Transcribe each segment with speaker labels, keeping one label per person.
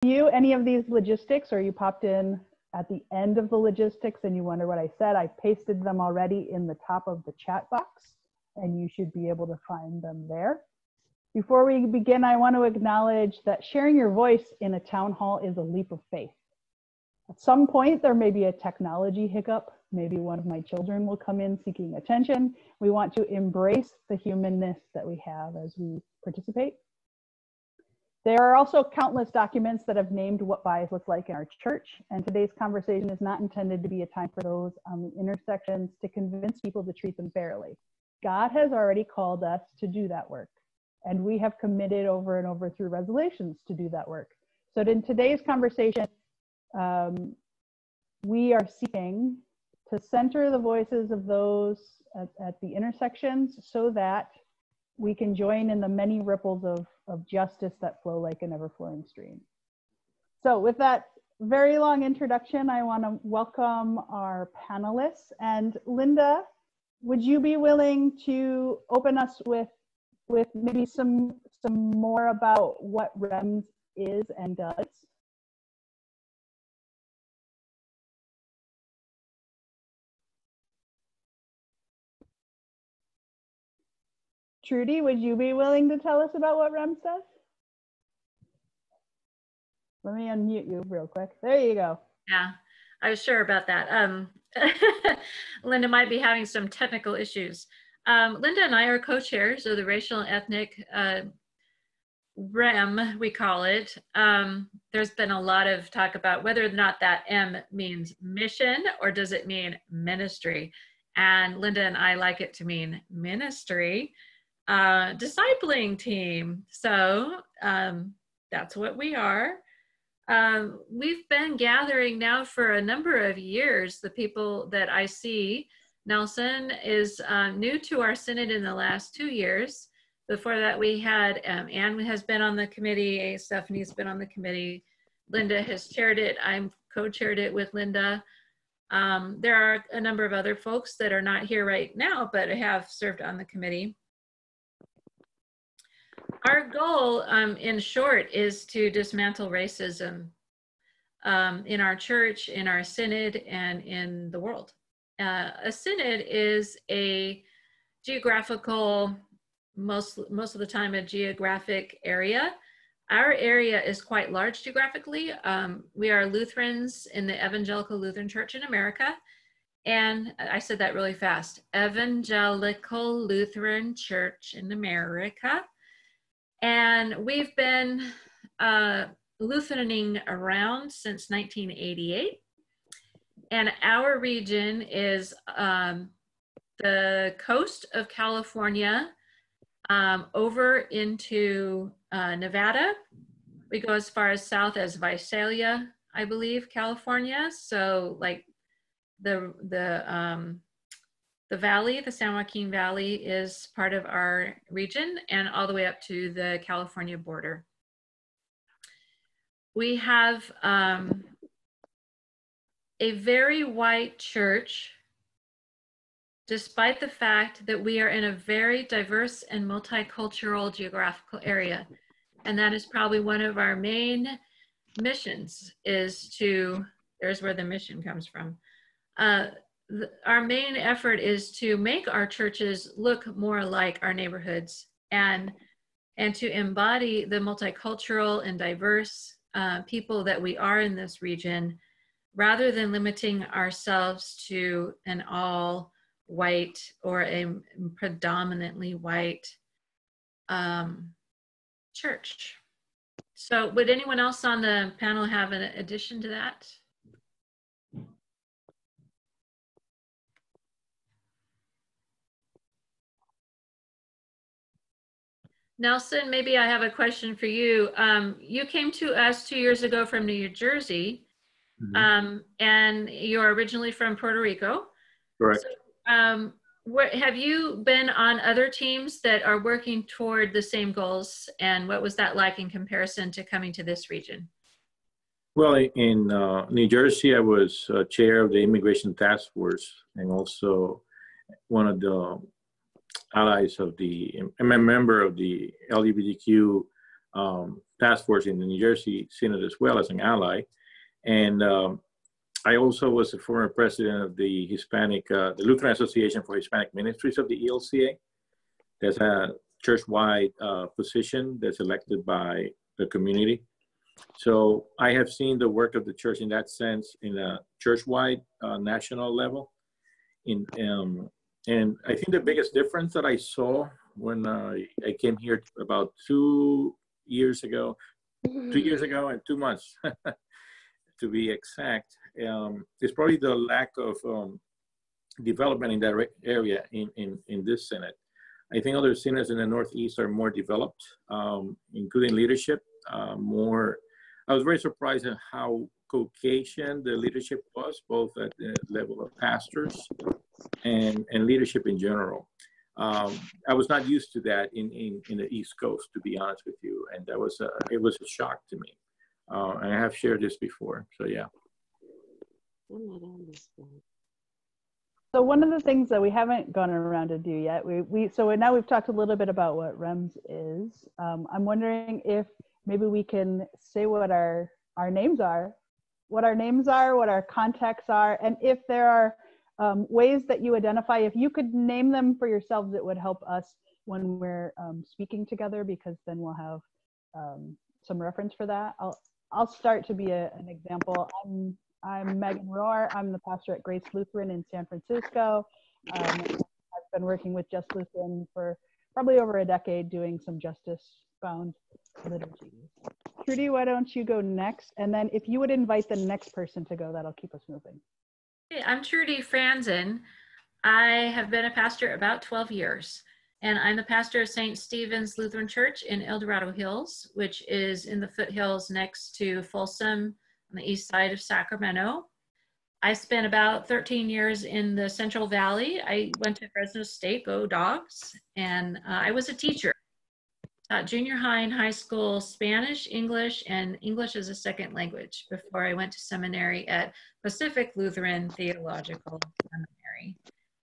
Speaker 1: you any of these logistics, or you popped in at the end of the logistics and you wonder what I said, I pasted them already in the top of the chat box, and you should be able to find them there. Before we begin, I want to acknowledge that sharing your voice in a town hall is a leap of faith. At some point, there may be a technology hiccup. Maybe one of my children will come in seeking attention. We want to embrace the humanness that we have as we participate. There are also countless documents that have named what bias looks like in our church, and today's conversation is not intended to be a time for those on the intersections to convince people to treat them fairly. God has already called us to do that work, and we have committed over and over through resolutions to do that work. So in today's conversation, we are seeking to center the voices of those at the intersections so that we can join in the many ripples of justice that flow like an ever-flowing stream. So with that very long introduction, I want to welcome our panelists. And Linda, would you be willing to open us with maybe some more about what REMS is and does? Trudy, would you be willing to tell us about what REMS does? Let me unmute you real quick. There you go.
Speaker 2: Yeah, I was sure about that. Linda might be having some technical issues. Linda and I are co-chairs of the Racial and Ethnic REM, we call it. There's been a lot of talk about whether or not that M means mission or does it mean ministry. And Linda and I like it to mean ministry. Discipling team. So that's what we are. We've been gathering now for a number of years. The people that I see, Nelson is new to our synod in the last 2 years. Before that we had Anne has been on the committee, Stephanie's been on the committee, Linda has chaired it, I'm co-chaired it with Linda. There are a number of other folks that are not here right now but have served on the committee. Our goal, in short, is to dismantle racism in our church, in our synod, and in the world. A synod is a geographical, most of the time a geographic area. Our area is quite large geographically. We are Lutherans in the Evangelical Lutheran Church in America. And I said that really fast. Evangelical Lutheran Church in America. And we've been Lutheraning around since 1988. And our region is the coast of California over into Nevada. We go as far as south as Visalia, I believe, California. So like the valley, the San Joaquin Valley, is part of our region, and all the way up to the California border. We have a very white church, despite the fact that we are in a very diverse and multicultural geographical area. And that is probably one of our main missions, is to, there's where the mission comes from. Our main effort is to make our churches look more like our neighborhoods and to embody the multicultural and diverse people that we are in this region, rather than limiting ourselves to an all white or a predominantly white church. So would anyone else on the panel have an addition to that? Nelson, maybe I have a question for you. You came to us 2 years ago from New Jersey, and you're originally from Puerto Rico.
Speaker 3: Correct.
Speaker 2: So, have you been on other teams that are working toward the same goals, and what was that like in comparison to coming to this region?
Speaker 3: Well, in New Jersey, I was chair of the Immigration Task Force, and also one of the allies of I'm a member of the LGBTQ task force in the New Jersey Synod as well as an ally. And I also was a former president of the the Lutheran Association for Hispanic Ministries of the ELCA. There's a church-wide position that's elected by the community. So I have seen the work of the church in that sense in a church-wide national level. And I think the biggest difference that I saw when I came here about 2 years ago, 2 years ago and 2 months, to be exact, is probably the lack of development in that area in this Synod. I think other synods in the Northeast are more developed, including leadership. I was very surprised at how Caucasian the leadership was, both at the level of pastors and leadership in general. I was not used to that in the East Coast, to be honest with you, and it was a shock to me. And I have shared this before, so yeah.
Speaker 1: So one of the things that we haven't gone around to do yet, so now we've talked a little bit about what REMS is. I'm wondering if maybe we can say what our names are, what our contacts are, and if there are ways that you identify. If you could name them for yourselves, it would help us when we're speaking together, because then we'll have some reference for that. I'll start to be an example. I'm Megan Rohrer. I'm the pastor at Grace Lutheran in San Francisco. I've been working with Just Lutheran for probably over a decade, doing some justice-bound liturgies. Trudy, why don't you go next? And then if you would invite the next person to go, that'll keep us moving.
Speaker 2: Hey, I'm Trudy Franzen. I have been a pastor about 12 years, and I'm the pastor of St. Stephen's Lutheran Church in El Dorado Hills, which is in the foothills next to Folsom on the east side of Sacramento. I spent about 13 years in the Central Valley. I went to Fresno State, go Dogs, and I was a teacher. Taught junior high and high school Spanish, English, and English as a second language before I went to seminary at Pacific Lutheran Theological Seminary.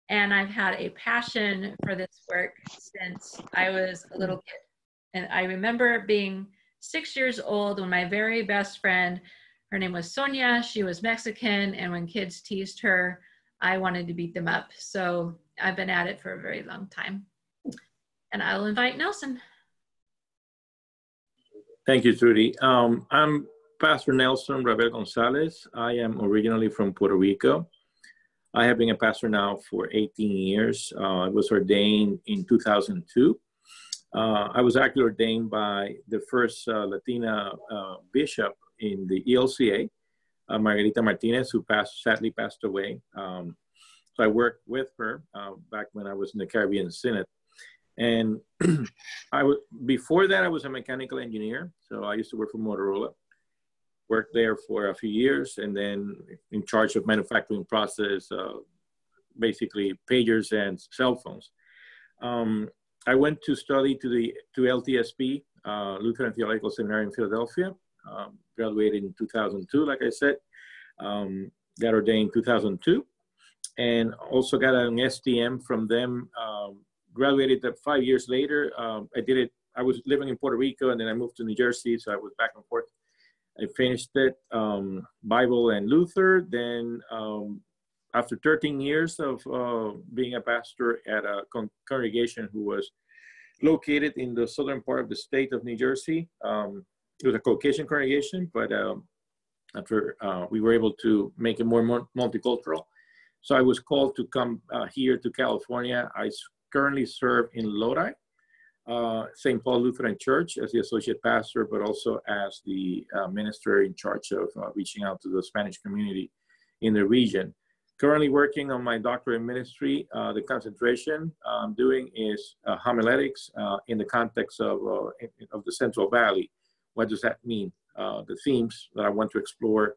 Speaker 2: And I've had a passion for this work since I was a little kid. And I remember being 6 years old when my very best friend, her name was Sonia, she was Mexican, and when kids teased her, I wanted to beat them up. So I've been at it for a very long time. And I'll invite Nelson.
Speaker 3: Thank you, Trudy. I'm Pastor Nelson Rabell Gonzalez. I am originally from Puerto Rico. I have been a pastor now for 18 years. I was ordained in 2002. I was actually ordained by the first Latina bishop in the ELCA, Margarita Martinez, who sadly passed away. So I worked with her back when I was in the Caribbean Synod. And before that, I was a mechanical engineer. So I used to work for Motorola, worked there for a few years, and then in charge of manufacturing process, basically pagers and cell phones. I went to study to LTSP, Lutheran Theological Seminary in Philadelphia, graduated in 2002, like I said, got ordained in 2002, and also got an STM from them. Graduated 5 years later. I was living in Puerto Rico, and then I moved to New Jersey, so I was back and forth. I finished it, Bible and Luther. Then after 13 years of being a pastor at a congregation who was located in the southern part of the state of New Jersey, it was a Caucasian congregation, but after we were able to make it more multicultural. So I was called to come here to California. I currently serve in Lodi, St. Paul Lutheran Church as the associate pastor, but also as the minister in charge of reaching out to the Spanish community in the region. Currently working on my doctorate in ministry. The concentration I'm doing is homiletics in the context of the Central Valley. What does that mean? The themes that I want to explore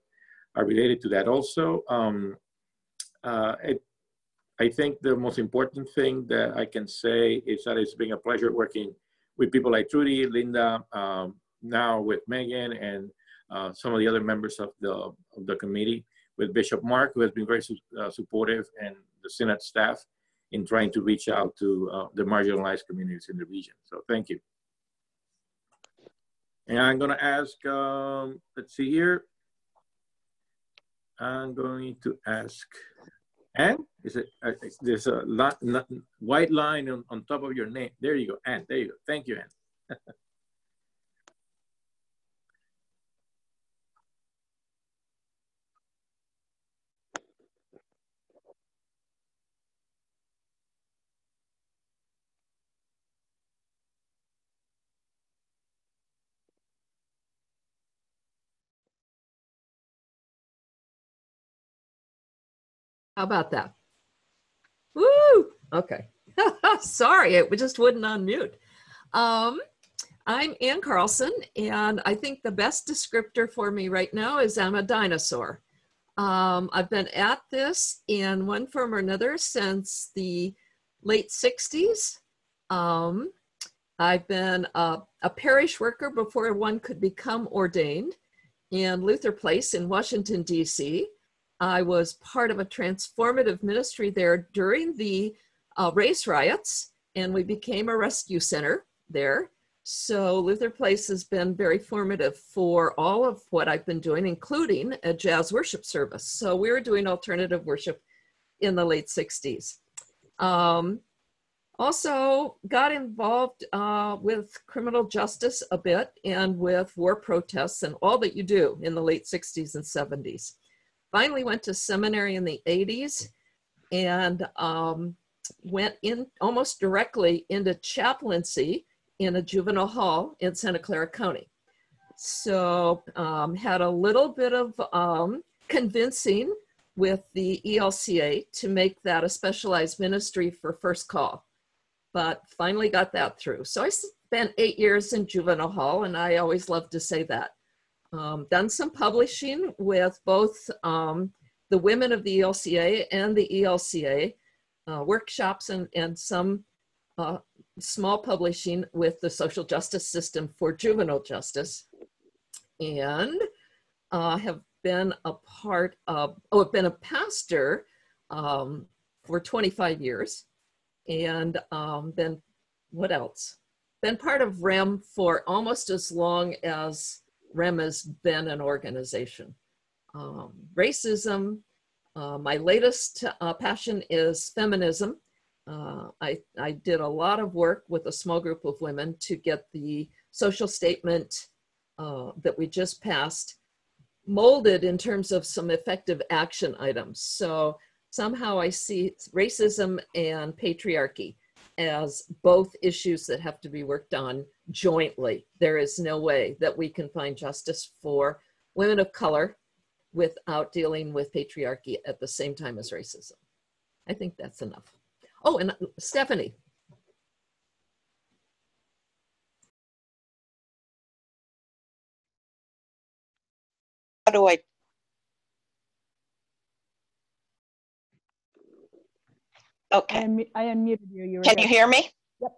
Speaker 3: are related to that also. I think the most important thing that I can say is that it's been a pleasure working with people like Trudy, Linda, now with Megan, and some of the other members of the committee, with Bishop Mark, who has been very supportive, and the Synod staff in trying to reach out to the marginalized communities in the region. So thank you. And I'm going to ask, let's see here. I'm going to ask Anne. Is it? There's a white line on top of your name. There you go, Anne. There you go. Thank you, Anne.
Speaker 4: How about that? Woo! Okay. Sorry, it just wouldn't unmute. I'm Ann Carlson, and I think the best descriptor for me right now is I'm a dinosaur. I've been at this in one form or another since the late 60s. I've been a parish worker before one could become ordained in Luther Place in Washington, D.C. I was part of a transformative ministry there during the race riots, and we became a rescue center there. So Luther Place has been very formative for all of what I've been doing, including a jazz worship service. So we were doing alternative worship in the late 60s. Also got involved with criminal justice a bit and with war protests and all that you do in the late 60s and 70s. Finally went to seminary in the 80s and went in almost directly into chaplaincy in a juvenile hall in Santa Clara County. So had a little bit of convincing with the ELCA to make that a specialized ministry for first call, but finally got that through. So I spent 8 years in juvenile hall, and I always love to say that. Done some publishing with both the women of the ELCA and the ELCA, workshops and some small publishing with the social justice system for juvenile justice, and have been a part of, I've been a pastor for 25 years, and been, what else? Been part of REM for almost as long as REM has been an organization. Racism, my latest passion is feminism. I did a lot of work with a small group of women to get the social statement that we just passed molded in terms of some effective action items. So somehow I see racism and patriarchy as both issues that have to be worked on jointly. There is no way that we can find justice for women of color without dealing with patriarchy at the same time as racism. I think that's enough. Oh, and Stephanie.
Speaker 5: How do I? Okay.
Speaker 1: I unmuted you.
Speaker 5: Can you hear me?
Speaker 1: Yep.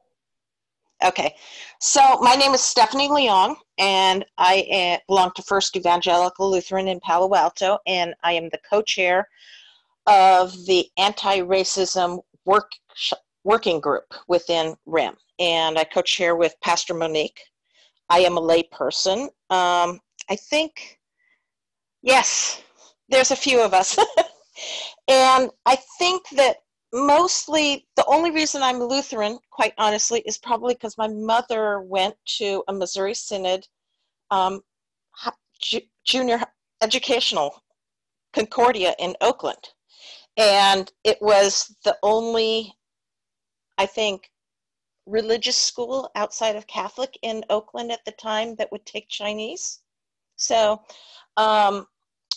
Speaker 5: Okay. So my name is Stephanie Leong, and I belong to First Evangelical Lutheran in Palo Alto, and I am the co-chair of the anti-racism working group within REM. And I co-chair with Pastor Monique. I am a lay person. I think, yes, there's a few of us. And I think that mostly the only reason I'm Lutheran, quite honestly, is probably because my mother went to a Missouri Synod junior educational Concordia in Oakland. And it was the only, I think, religious school outside of Catholic in Oakland at the time that would take Chinese. So, and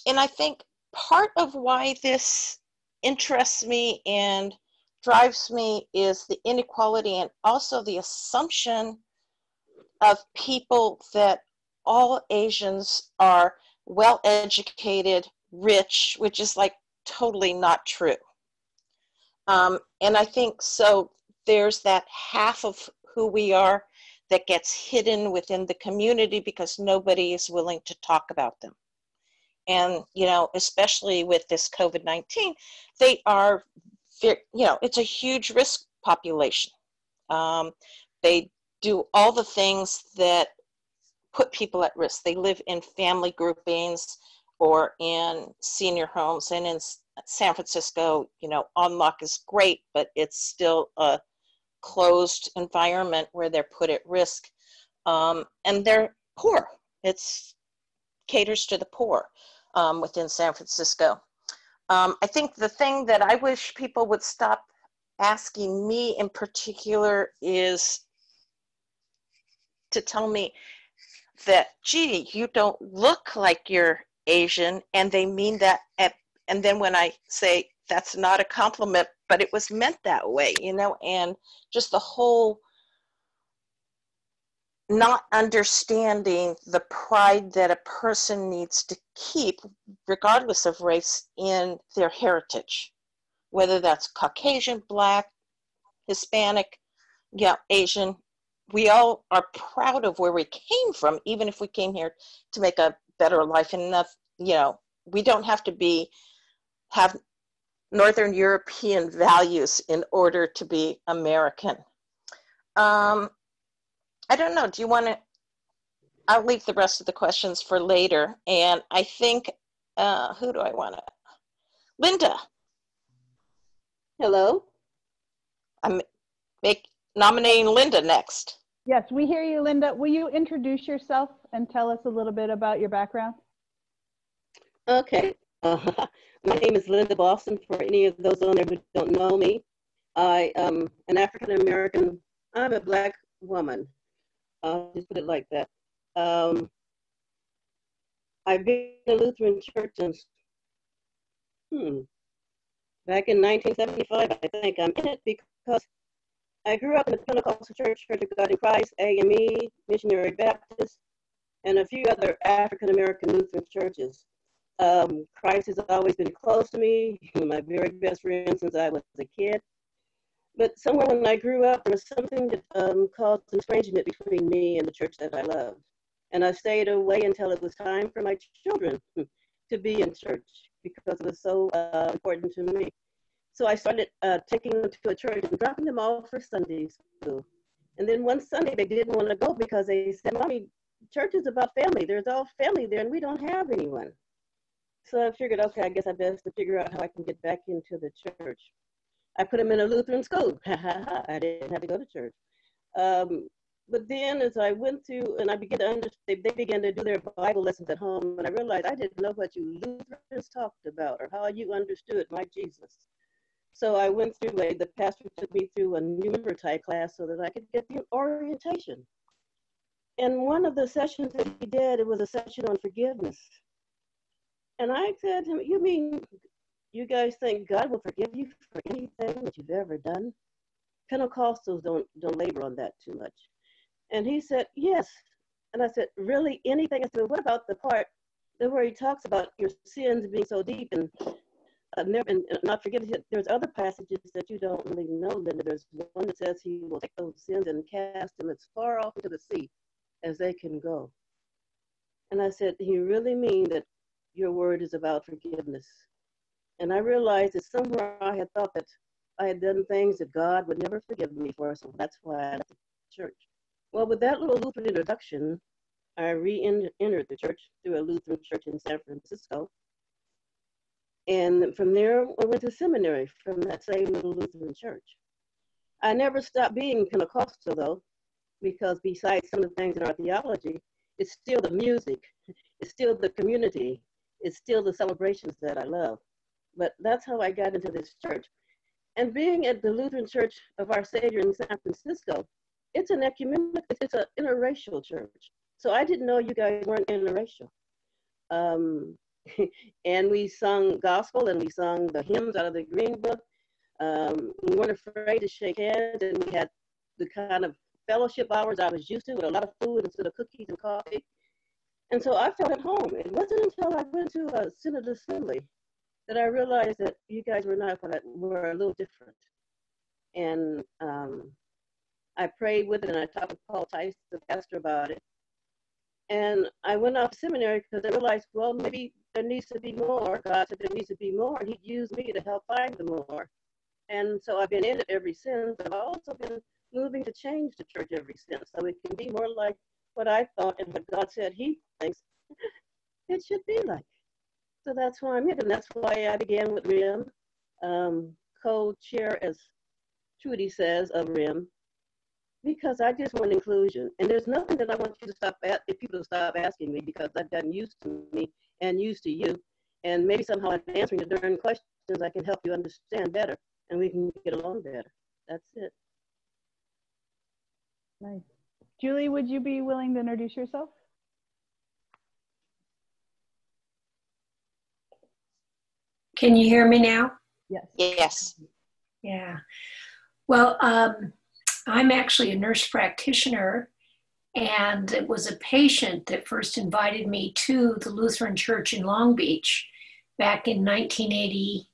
Speaker 5: I think part of why this interests me and drives me is the inequality and also the assumption of people that all Asians are well-educated, rich, which is like totally not true. And I think so there's that half of who we are that gets hidden within the community because nobody is willing to talk about them. And, you know, especially with this COVID-19, they are, you know, it's a huge risk population. They do all the things that put people at risk. They live in family groupings or in senior homes. And in San Francisco, you know, on-lock is great, but it's still a closed environment where they're put at risk. And they're poor. It's caters to the poor within San Francisco. I think the thing that I wish people would stop asking me in particular is to tell me that, gee, you don't look like you're Asian, and they mean that. And then when I say that's not a compliment, but it was meant that way, you know, and just the whole not understanding the pride that a person needs to keep, regardless of race, in their heritage, whether that's Caucasian, Black, Hispanic, yeah, Asian. We all are proud of where we came from, even if we came here to make a better life. And enough, you know, we don't have to have Northern European values in order to be American. I don't know. Do you want to? I'll leave the rest of the questions for later. And I think, who do I want to? Linda.
Speaker 6: Hello.
Speaker 5: I'm nominating Linda next.
Speaker 1: Yes, we hear you, Linda. Will you introduce yourself and tell us a little bit about your background?
Speaker 6: Okay. My name is Linda Boston, for any of those on there who don't know me. I am an African-American. I'm a Black woman. I'll just put it like that. I've been in a Lutheran church since, back in 1975, I think. I'm in it because I grew up in the Pentecostal Church, Church of God in Christ, AME, Missionary Baptist, and a few other African-American Lutheran churches. Christ has always been close to me, my very best friend since I was a kid. But somewhere when I grew up, there was something that caused estrangement between me and the church that I loved. And I stayed away until it was time for my children to be in church because it was so important to me. So I started taking them to a church and dropping them off for Sunday school. And then one Sunday they didn't want to go because they said, Mommy, church is about family. There's all family there and we don't have anyone. So I figured, okay, I guess I best to figure out how I can get back into the church. I put them in a Lutheran school. I didn't have to go to church. But then as I went through and I began to understand, they began to do their Bible lessons at home, and I realized I didn't know what you Lutherans talked about or how you understood my Jesus. So I went through, the pastor took me through a new member type class so that I could get the orientation. And one of the sessions that he did, it was a session on forgiveness. And I said to him, you mean you guys think God will forgive you for anything that you've ever done? Pentecostals don't labor on that too much. And he said, yes. And I said, really, anything? I said, what about the part where he talks about your sins being so deep and not forgiven? There's other passages that you don't really know, Linda. There's one that says he will take those sins and cast them as far off into the sea as they can go. And I said, do you really mean that your word is about forgiveness? And I realized that somewhere I had thought that I had done things that God would never forgive me for, so that's why I left the church. Well, with that little Lutheran introduction, I re-entered the church through a Lutheran church in San Francisco. And from there, I went to seminary from that same little Lutheran church. I never stopped being Pentecostal, though, because besides some of the things in our theology, it's still the music, it's still the community, it's still the celebrations that I love. But that's how I got into this church. And being at the Lutheran Church of Our Savior in San Francisco, it's an ecumenical, it's an interracial church. So I didn't know you guys weren't interracial. And we sung gospel and we sung the hymns out of the Green Book. We weren't afraid to shake hands, and we had the kind of fellowship hours I was used to with a lot of food instead of cookies and coffee. And so I felt at home. It wasn't until I went to a Synod Assembly that I realized that you guys were not what were a little different. And I prayed with it, and I talked with Paul Tice, the pastor, about it. And I went off to seminary because I realized, well, maybe there needs to be more. God said there needs to be more, and he'd use me to help find the more. And so I've been in it ever since. I've also been moving to change the church ever since, so it can be more like what I thought and what God said He thinks it should be like. So that's why I'm here, and that's why I began with REM, co-chair, as Trudy says, of REM, because I just want inclusion. And there's nothing that I want you to stop at, if people stop asking me, because I've gotten used to me and used to you. And maybe somehow in answering the darn questions, I can help you understand better and we can get along better. That's it.
Speaker 1: Nice. Julie, would you be willing to introduce yourself?
Speaker 7: Can you hear me now?
Speaker 1: Yes.
Speaker 5: Yes.
Speaker 7: Yeah. Well, I'm actually a nurse practitioner, and it was a patient that first invited me to the Lutheran Church in Long Beach back in 1980.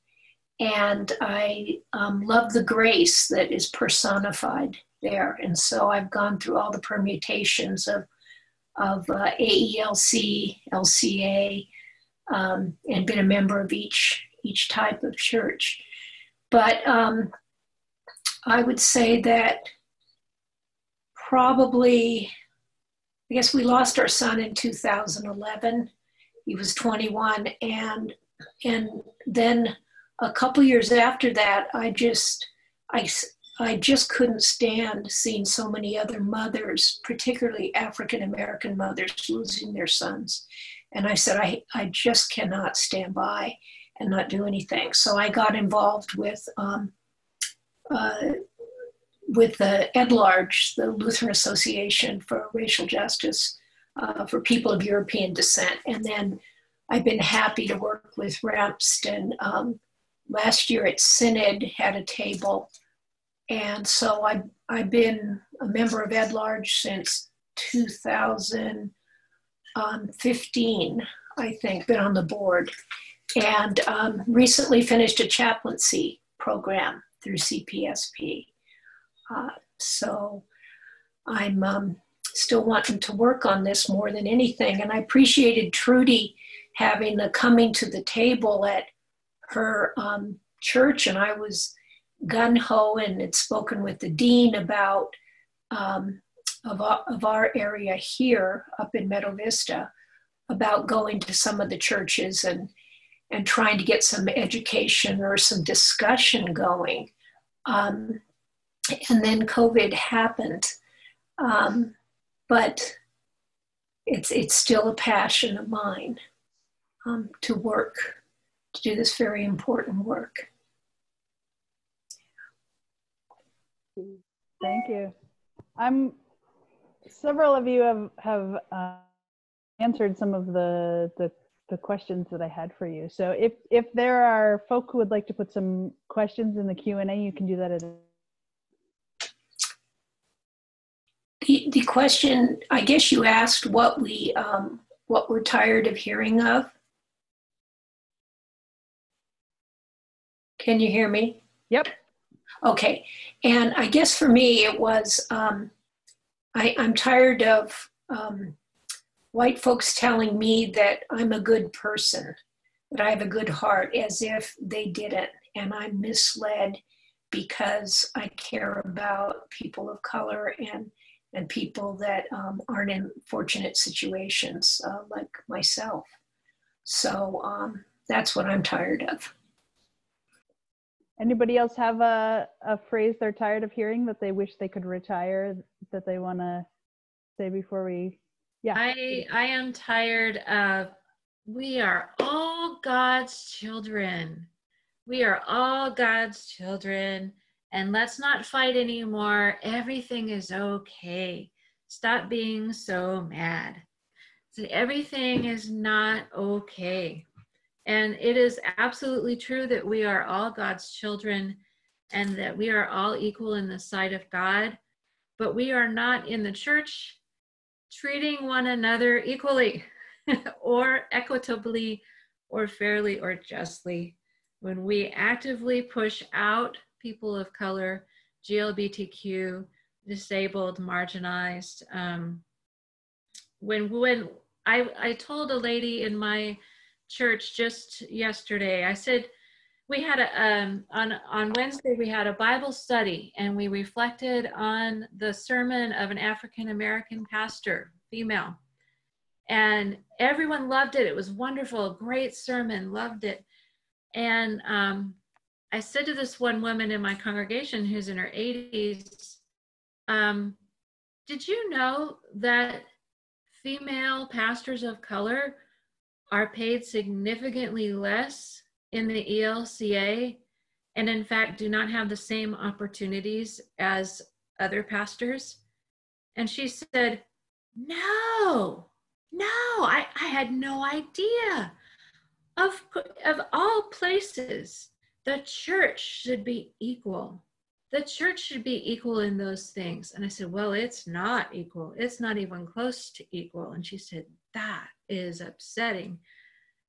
Speaker 7: And I love the grace that is personified there. And so I've gone through all the permutations of AELC, LCA, and been a member of each type of church. But I would say that probably, I guess we lost our son in 2011. He was 21, and then a couple years after that, I just couldn't stand seeing so many other mothers, particularly African-American mothers, losing their sons. And I said, I just cannot stand by and not do anything. So I got involved with the EDLARGE, the Lutheran Association for Racial Justice for People of European Descent. And then I've been happy to work with REMS, and last year at Synod had a table. And so I've been a member of EDLARGE since 2015, I think, been on the board. And recently finished a chaplaincy program through CPSP. So I'm still wanting to work on this more than anything. And I appreciated Trudy having the coming to the table at her church. And I was gung-ho and had spoken with the dean about of our area here up in Meadow Vista about going to some of the churches and trying to get some education or some discussion going. And then COVID happened. But it's still a passion of mine to do this very important work.
Speaker 1: Thank you. Several of you have answered some of the questions that I had for you. So if there are folk who would like to put some questions in the Q&A, you can do that at
Speaker 7: the question, I guess you asked what we're tired of hearing of. Can you hear me?
Speaker 1: Yep.
Speaker 7: Okay. And I guess for me it was, I'm tired of white folks telling me that I'm a good person, that I have a good heart, as if they didn't. And I'm misled because I care about people of color and people that aren't in fortunate situations like myself. So that's what I'm tired of.
Speaker 1: Anybody else have a phrase they're tired of hearing that they wish they could retire, that they want to say before we, yeah.
Speaker 2: I am tired of, we are all God's children. We are all God's children. And let's not fight anymore. Everything is okay. Stop being so mad. So everything is not okay. And it is absolutely true that we are all God's children and that we are all equal in the sight of God, but we are not in the church treating one another equally or equitably or fairly or justly. When we actively push out people of color, GLBTQ, disabled, marginalized. When I told a lady in my church just yesterday, I said, we had on Wednesday, we had a Bible study and we reflected on the sermon of an African-American pastor female. And everyone loved it. It was wonderful, great sermon, loved it. And I said to this one woman in my congregation who's in her 80s, did you know that female pastors of color are paid significantly less in the ELCA, and in fact do not have the same opportunities as other pastors? And she said, no, I had no idea. Of all places, the church should be equal. The church should be equal in those things. And I said, well, it's not equal. It's not even close to equal. And she said, that is upsetting.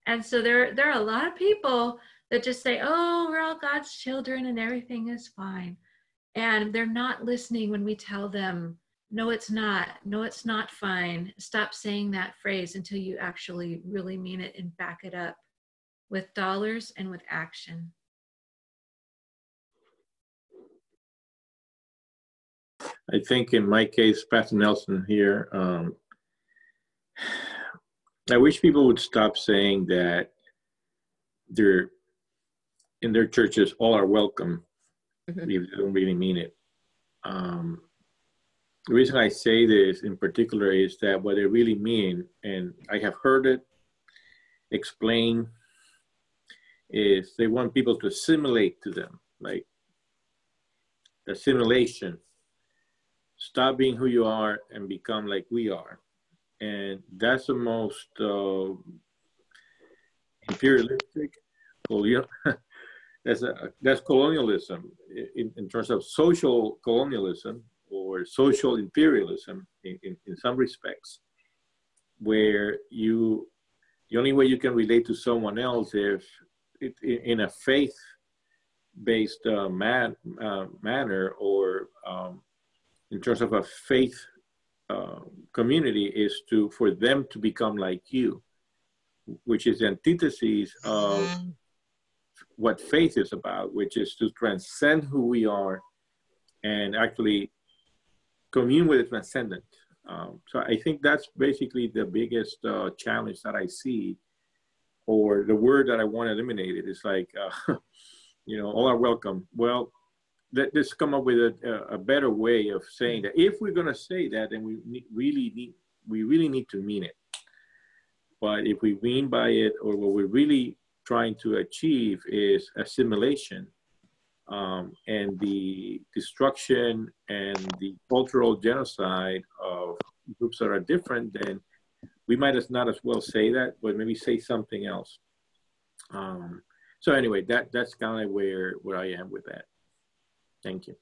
Speaker 2: And so there are a lot of people that just say, oh, we're all God's children and everything is fine. And they're not listening when we tell them, no, it's not. No, it's not fine. Stop saying that phrase until you actually really mean it and back it up with dollars and with action.
Speaker 3: I think in my case, Pastor Nelson here, I wish people would stop saying that in their churches all are welcome, if they don't really mean it. The reason I say this in particular is that what they really mean, and I have heard it explained, is they want people to assimilate to them, like assimilation. Stop being who you are and become like we are. And that's the most imperialistic, that's colonialism in terms of social colonialism or social imperialism in some respects, where the only way you can relate to someone else if in a faith-based manner or in terms of a faith community is for them to become like you, which is the antithesis of what faith is about, which is to transcend who we are and actually commune with the transcendent. So I think that's basically the biggest challenge that I see, or the word that I want eliminated. It's like, all are welcome. Well, let's come up with a better way of saying that. If we're going to say that, then we really need to mean it. But if we mean by it, or what we're really trying to achieve is assimilation, and the destruction and the cultural genocide of groups that are different, then we might not as well say that, but maybe say something else. So anyway, that's kind of where I am with that. Thank you.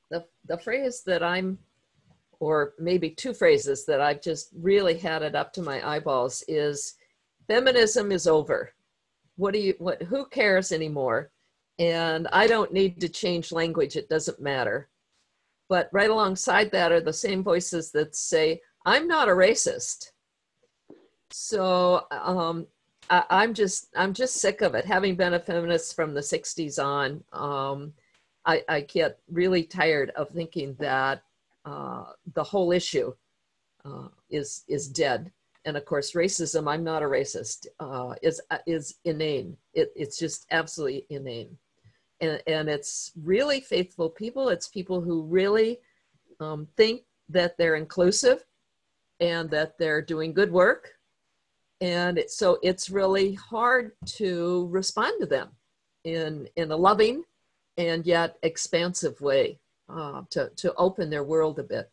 Speaker 4: The phrase that or maybe two phrases that I've just really had it up to my eyeballs is, feminism is over. Who cares anymore? And I don't need to change language, it doesn't matter. But right alongside that are the same voices that say, I'm not a racist. So I'm just sick of it. Having been a feminist from the 60s on, I get really tired of thinking that the whole issue is dead. And of course, racism, I'm not a racist, is inane. It's just absolutely inane. And it's really faithful people. It's people who really think that they're inclusive and that they're doing good work. And so it's really hard to respond to them in a loving and yet expansive way, to open their world a bit.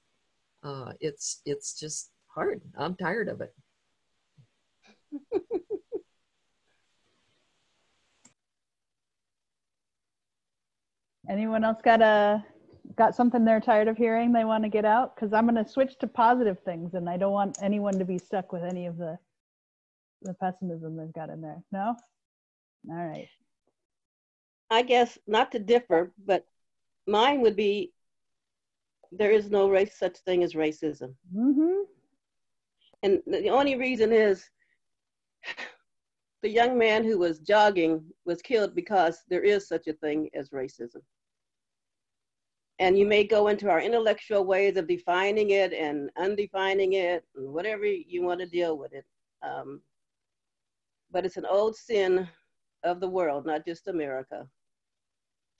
Speaker 4: It's just hard. I'm tired of it.
Speaker 1: Anyone else got something they're tired of hearing they want to get out? Because I'm going to switch to positive things, and I don't want anyone to be stuck with any of the pessimism they've got in there. No? All right.
Speaker 6: I guess not to differ, but mine would be, there is no such thing as racism.
Speaker 1: Mm-hmm.
Speaker 6: And the only reason is the young man who was jogging was killed because there is such a thing as racism. And you may go into our intellectual ways of defining it and undefining it, and whatever you want to deal with it. But it's an old sin of the world, not just America,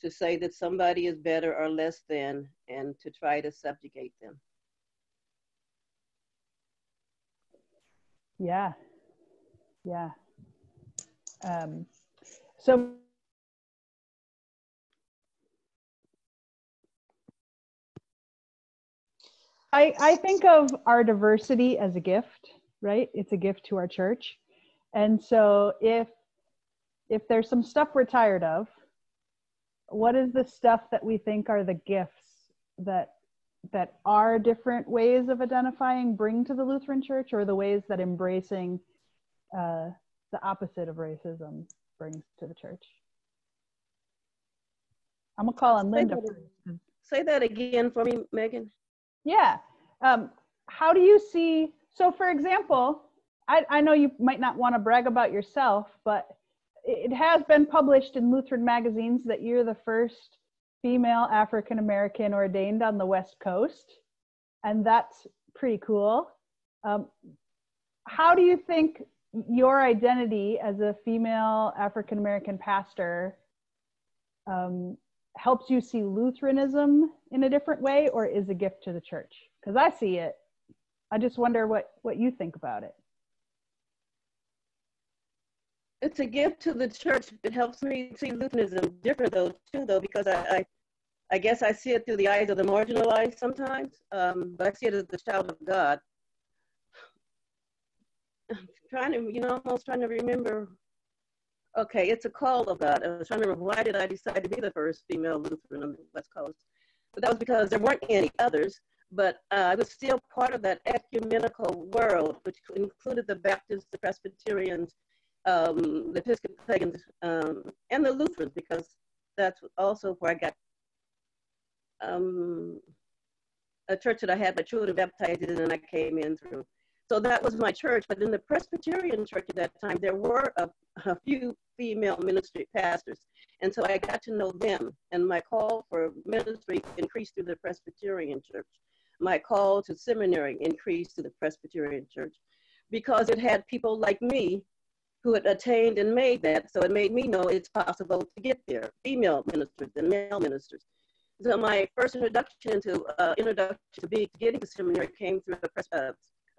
Speaker 6: to say that somebody is better or less than and to try to subjugate them.
Speaker 1: Yeah. Yeah. So I think of our diversity as a gift, right? It's a gift to our church. And so if there's some stuff we're tired of, what is the stuff that we think are the gifts that our different ways of identifying bring to the Lutheran Church, or the ways that embracing the opposite of racism brings to the church? I'm gonna call on Linda first.
Speaker 6: Say that again for me, Megan.
Speaker 1: Yeah. How do you see, so for example, I know you might not want to brag about yourself, but it has been published in Lutheran magazines that you're the first female African-American ordained on the West Coast. And that's pretty cool. How do you think your identity as a female African-American pastor helps you see Lutheranism in a different way, or is a gift to the church? Because I see it. I just wonder what you think about it.
Speaker 6: It's a gift to the church. It helps me see Lutheranism different though, because I guess I see it through the eyes of the marginalized sometimes, but I see it as the child of God. I'm trying to, almost trying to remember. Okay, it's a call of God. I was trying to remember, why did I decide to be the first female Lutheran on the West Coast? But that was because there weren't any others, but I was still part of that ecumenical world, which included the Baptists, the Presbyterians, the Episcopalians, and the Lutherans, because that's also where I got a church that I had my children baptized in, and I came in through. So that was my church. But in the Presbyterian church at that time, there were a few female ministry pastors. And so I got to know them. And my call for ministry increased through the Presbyterian church. My call to seminary increased to the Presbyterian church, because it had people like me who had attained and made that. So it made me know it's possible to get there, female ministers and male ministers. So my first introduction to getting to seminary came through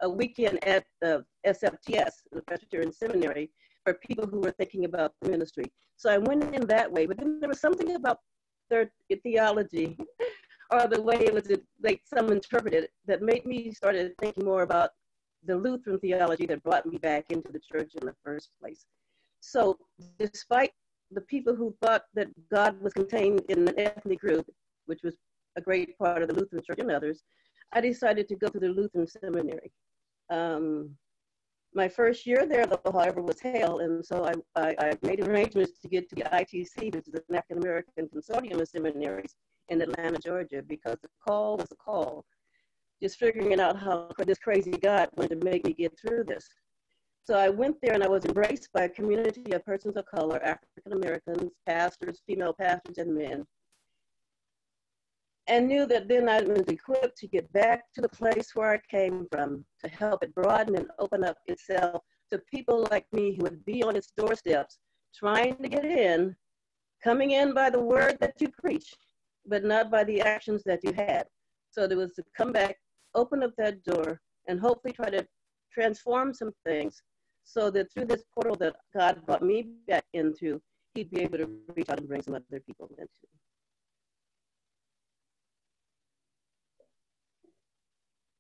Speaker 6: a weekend at the SFTS, the Presbyterian Seminary, for people who were thinking about ministry. So I went in that way, but then there was something about their theology or the way it was, like some interpreted it, that made me started thinking more about the Lutheran theology that brought me back into the church in the first place. So despite the people who thought that God was contained in an ethnic group, which was a great part of the Lutheran church and others, I decided to go to the Lutheran seminary. My first year there, though, however, was hell, and so I made arrangements to get to the ITC, which is an African American consortium of seminaries in Atlanta, Georgia, because the call was a call. Just figuring out how this crazy God wanted to make me get through this. So I went there and I was embraced by a community of persons of color, African Americans, pastors, female pastors, and men. And knew that then I was equipped to get back to the place where I came from, to help it broaden and open up itself to people like me who would be on its doorsteps, trying to get in, coming in by the word that you preach, but not by the actions that you had. So there was to come back, open up that door, and hopefully try to transform some things so that through this portal that God brought me back into, he'd be able to reach out and bring some other people into.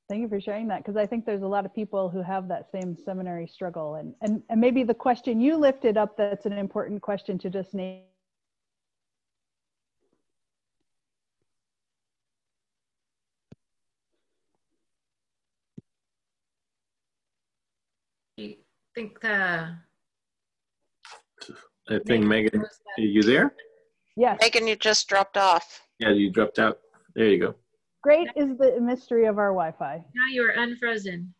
Speaker 1: Thank you for sharing that, because I think there's a lot of people who have that same seminary struggle. And maybe the question you lifted up, that's an important question to just name.
Speaker 2: I
Speaker 3: think Megan, are you there?
Speaker 1: Yes.
Speaker 5: Megan, you just dropped off.
Speaker 3: Yeah, you dropped out. There you go.
Speaker 1: Great is the mystery of our Wi-Fi.
Speaker 2: Now you are unfrozen.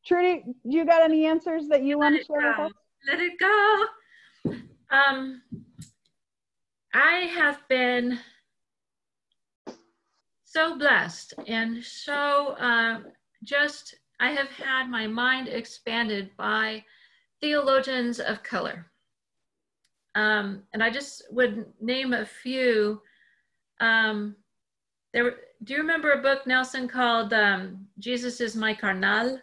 Speaker 1: Trudy, do you got any answers that you want to share with us?
Speaker 2: Let it go. I have been so blessed and so I have had my mind expanded by theologians of color. And I just would name a few. Do you remember a book, Nelson, called Jesus is my carnal?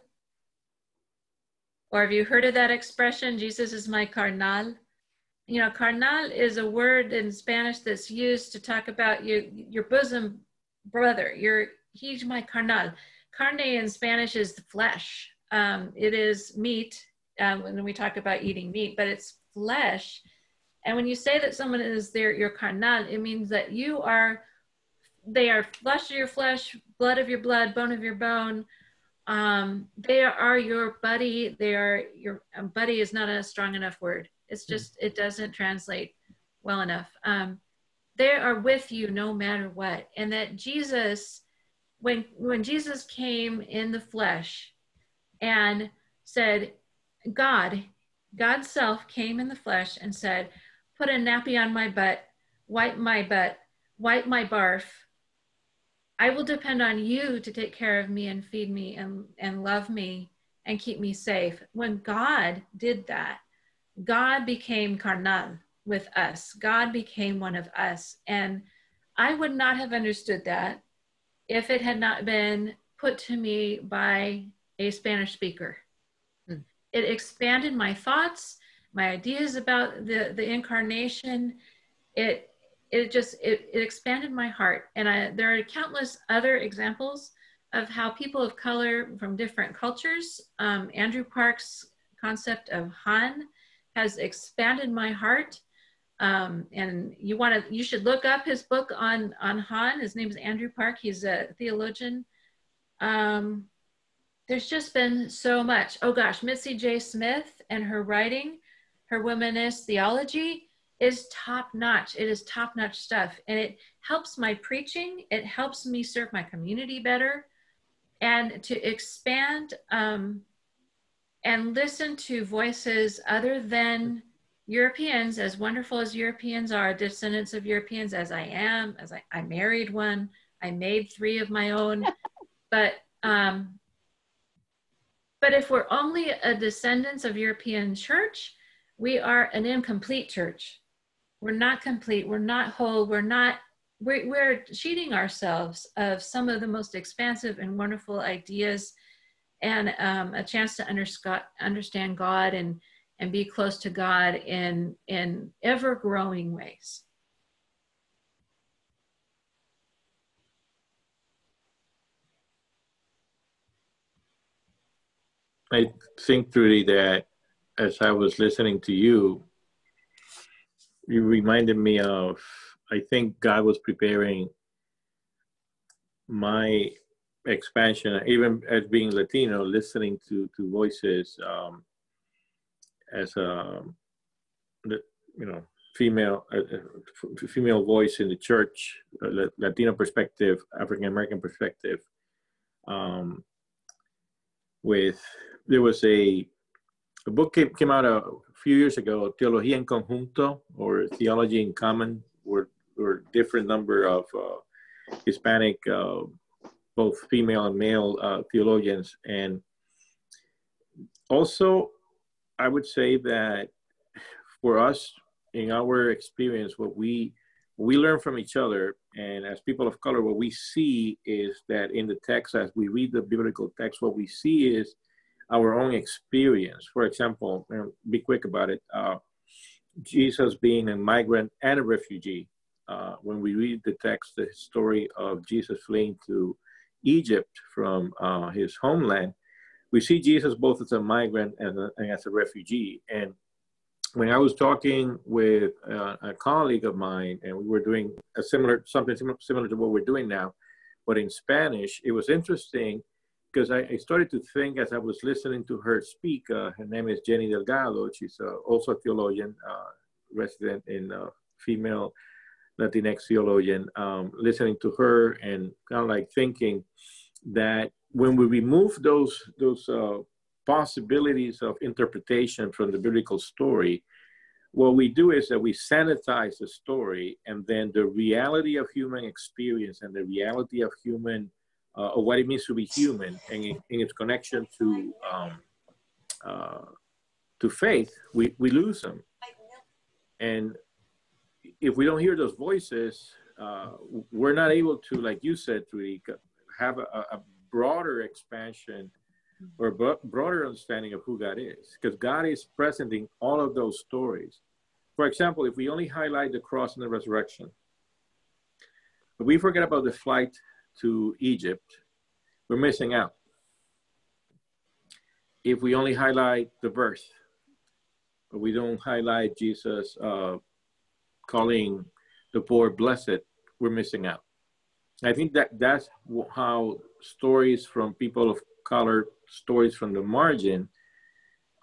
Speaker 2: Or have you heard of that expression, Jesus is my carnal? You know, carnal is a word in Spanish that's used to talk about your bosom brother. He's my carnal. Carne in Spanish is the flesh. It is meat when we talk about eating meat, but it's flesh. And when you say that someone is your carnal, it means that they are flesh of your flesh, blood of your blood, bone of your bone. They are your buddy. Buddy is not a strong enough word. It's just, it doesn't translate well enough. They are with you no matter what. And that Jesus, when Jesus came in the flesh and said, God's self came in the flesh and said, put a nappy on my butt, wipe my barf. I will depend on you to take care of me and feed me and love me and keep me safe. When God did that, God became carnal with us. God became one of us. And I would not have understood that if it had not been put to me by a Spanish speaker. It expanded my thoughts, my ideas about the incarnation. It expanded my heart. And there are countless other examples of how people of color from different cultures, Andrew Park's concept of Han has expanded my heart. And you should look up his book on Han. His name is Andrew Park. He's a theologian. There's just been so much. Oh gosh, Mitzi J. Smith and her writing, her womanist theology is top notch. It is top notch stuff. And it helps my preaching. It helps me serve my community better. And to expand and listen to voices other than Europeans, as wonderful as Europeans are, descendants of Europeans as I am, I married one, I made 3 of my own, but if we're only a descendants of European church, we are an incomplete church. We're not complete, we're not whole, we're cheating ourselves of some of the most expansive and wonderful ideas and a chance to understand God and be close to God in ever-growing ways.
Speaker 3: I think, Trudy, that as I was listening to you, you reminded me of, I think God was preparing my expansion, even as being Latino, listening to voices as a, female voice in the church, Latino perspective, African American perspective. There was a book came out a few years ago, Teología en Conjunto, or Theology in Common, were different number of Hispanic, both female and male theologians. And also, I would say that for us, in our experience, what we learn from each other, and as people of color, what we see is that in the text, as we read the biblical text, what we see is our own experience. For example, be quick about it, Jesus being a migrant and a refugee. When we read the text, the story of Jesus fleeing to Egypt from his homeland, we see Jesus both as a migrant and as a refugee. And when I was talking with a colleague of mine, and we were doing something similar to what we're doing now, but in Spanish, it was interesting because I started to think as I was listening to her speak. Her name is Jenny Delgado. She's also a theologian, resident in female Latinx theologian. Listening to her and kind of like thinking that when we remove those possibilities of interpretation from the biblical story, what we do is that we sanitize the story, and then the reality of human experience and the reality of human, or what it means to be human, and in its connection to faith, we lose them. And if we don't hear those voices, we're not able to, like you said, Trudy, have a broader expansion or a broader understanding of who God is, because God is present in all of those stories. For example, if we only highlight the cross and the resurrection, but we forget about the flight to Egypt, we're missing out. If we only highlight the birth, but we don't highlight Jesus calling the poor blessed, we're missing out. I think that's how stories from people of color, stories from the margin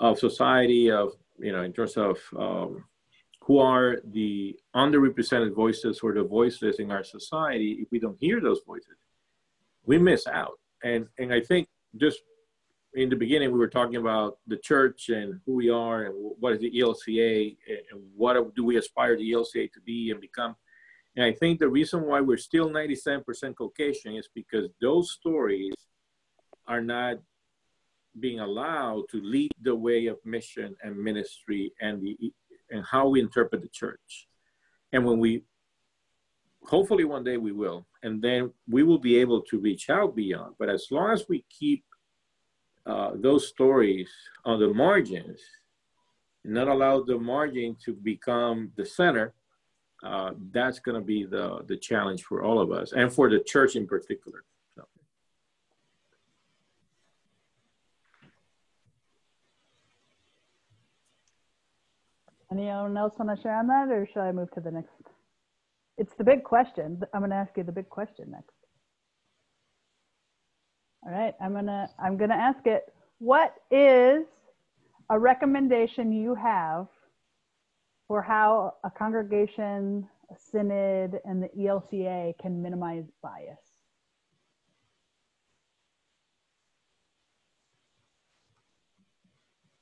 Speaker 3: of society, of, you know, in terms of who are the underrepresented voices or the voiceless in our society, if we don't hear those voices, we miss out. And I think just in the beginning, we were talking about the church and who we are and what is the ELCA and what do we aspire the ELCA to be and become. And I think the reason why we're still 97% Caucasian is because those stories are not being allowed to lead the way of mission and ministry and how we interpret the church. And when we, hopefully one day we will, and then we will be able to reach out beyond. But as long as we keep those stories on the margins, not allow the margin to become the center, that's going to be the challenge for all of us and for the church in particular. So.
Speaker 1: Anyone else want to share on that, or should I move to the next? It's the big question. I'm going to ask you the big question next. All right, I'm gonna ask it. What is a recommendation you have for how a congregation, a synod, and the ELCA can minimize bias?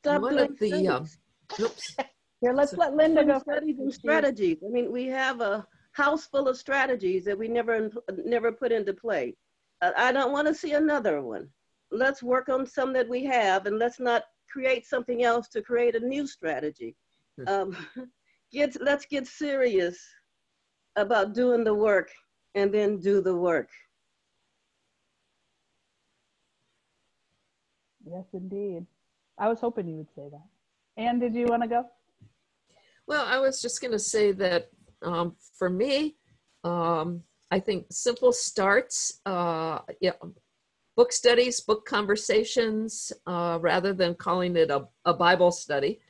Speaker 6: Stop
Speaker 4: One
Speaker 6: doing
Speaker 4: of the,
Speaker 6: studies.
Speaker 4: oops.
Speaker 1: Here, let's let Linda go.
Speaker 6: Studies and strategies. I mean, we have a house full of strategies that we never put into play. I don't want to see another one. Let's work on some that we have, and let's not create something else to create a new strategy. Let's get serious about doing the work and then do the work.
Speaker 1: Yes, indeed. I was hoping you would say that. Anne, did you want to go?
Speaker 4: Well, I was just going to say that for me, I think simple starts, book studies, book conversations, rather than calling it a Bible study.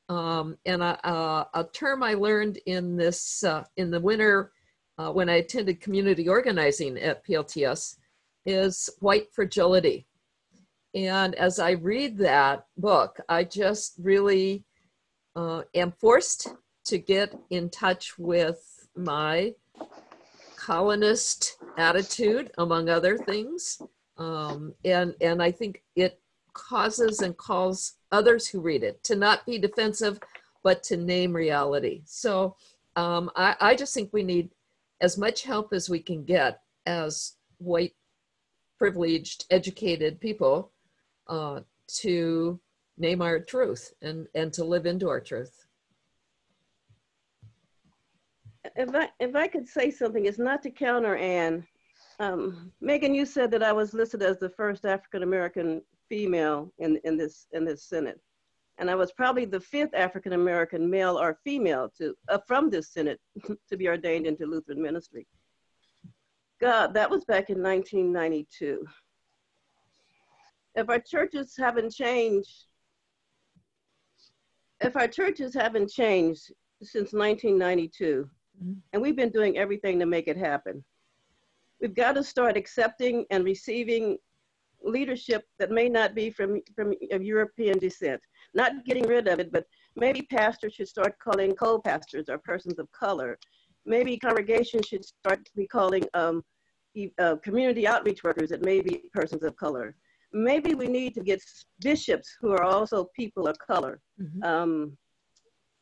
Speaker 4: And a term I learned in this in the winter when I attended community organizing at PLTS is white fragility. And as I read that book, I just really am forced to get in touch with my colonist attitude, among other things. And I think it causes and calls others who read it to not be defensive, but to name reality. So I just think we need as much help as we can get as white, privileged, educated people to name our truth and to live into our truth.
Speaker 6: If I could say something, it's not to counter Anne. Megan, you said that I was listed as the first African-American female in this Senate. And I was probably the 5th African-American male or female from this Senate to be ordained into Lutheran ministry. God, that was back in 1992. If our churches haven't changed since 1992, and we've been doing everything to make it happen, we've got to start accepting and receiving leadership that may not be from European descent. Not getting rid of it, but maybe pastors should start calling co-pastors or persons of color. Maybe congregations should start calling community outreach workers that may be persons of color. Maybe we need to get bishops who are also people of color.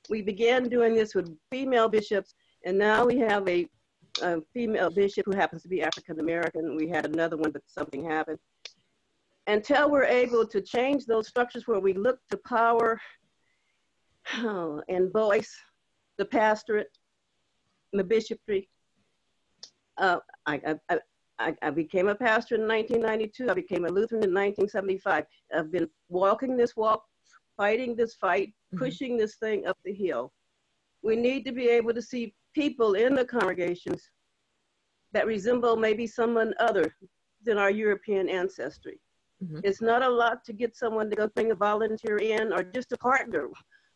Speaker 6: We began doing this with female bishops, and now we have a female bishop who happens to be African American. We had another one, but something happened. Until we're able to change those structures where we look to power and voice the pastorate, the bishopry. I became a pastor in 1992. I became a Lutheran in 1975. I've been walking this walk, fighting this fight, pushing this thing up the hill. We need to be able to see people in the congregations that resemble maybe someone other than our European ancestry. It's not a lot to get someone to go bring a volunteer in, or just a partner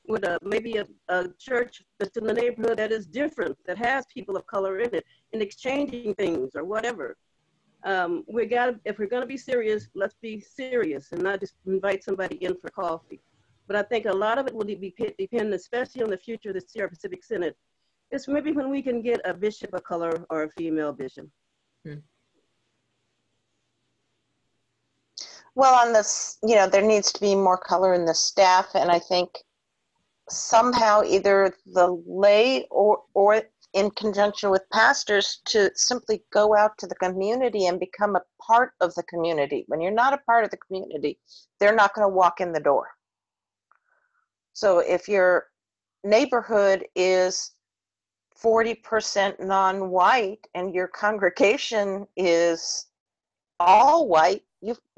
Speaker 6: with maybe a church that's in the neighborhood that is different, that has people of color in it, and exchanging things or whatever. If we're gonna be serious, let's be serious and not just invite somebody in for coffee. But I think a lot of it will depend, especially on the future of the Sierra Pacific Synod. It's maybe when we can get a bishop of color or a female bishop.
Speaker 5: Well, on this, you know, there needs to be more color in the staff, and I think somehow either the lay or in conjunction with pastors to simply go out to the community and become a part of the community. When you're not a part of the community, they're not going to walk in the door. So if your neighborhood is 40% non-white and your congregation is all white,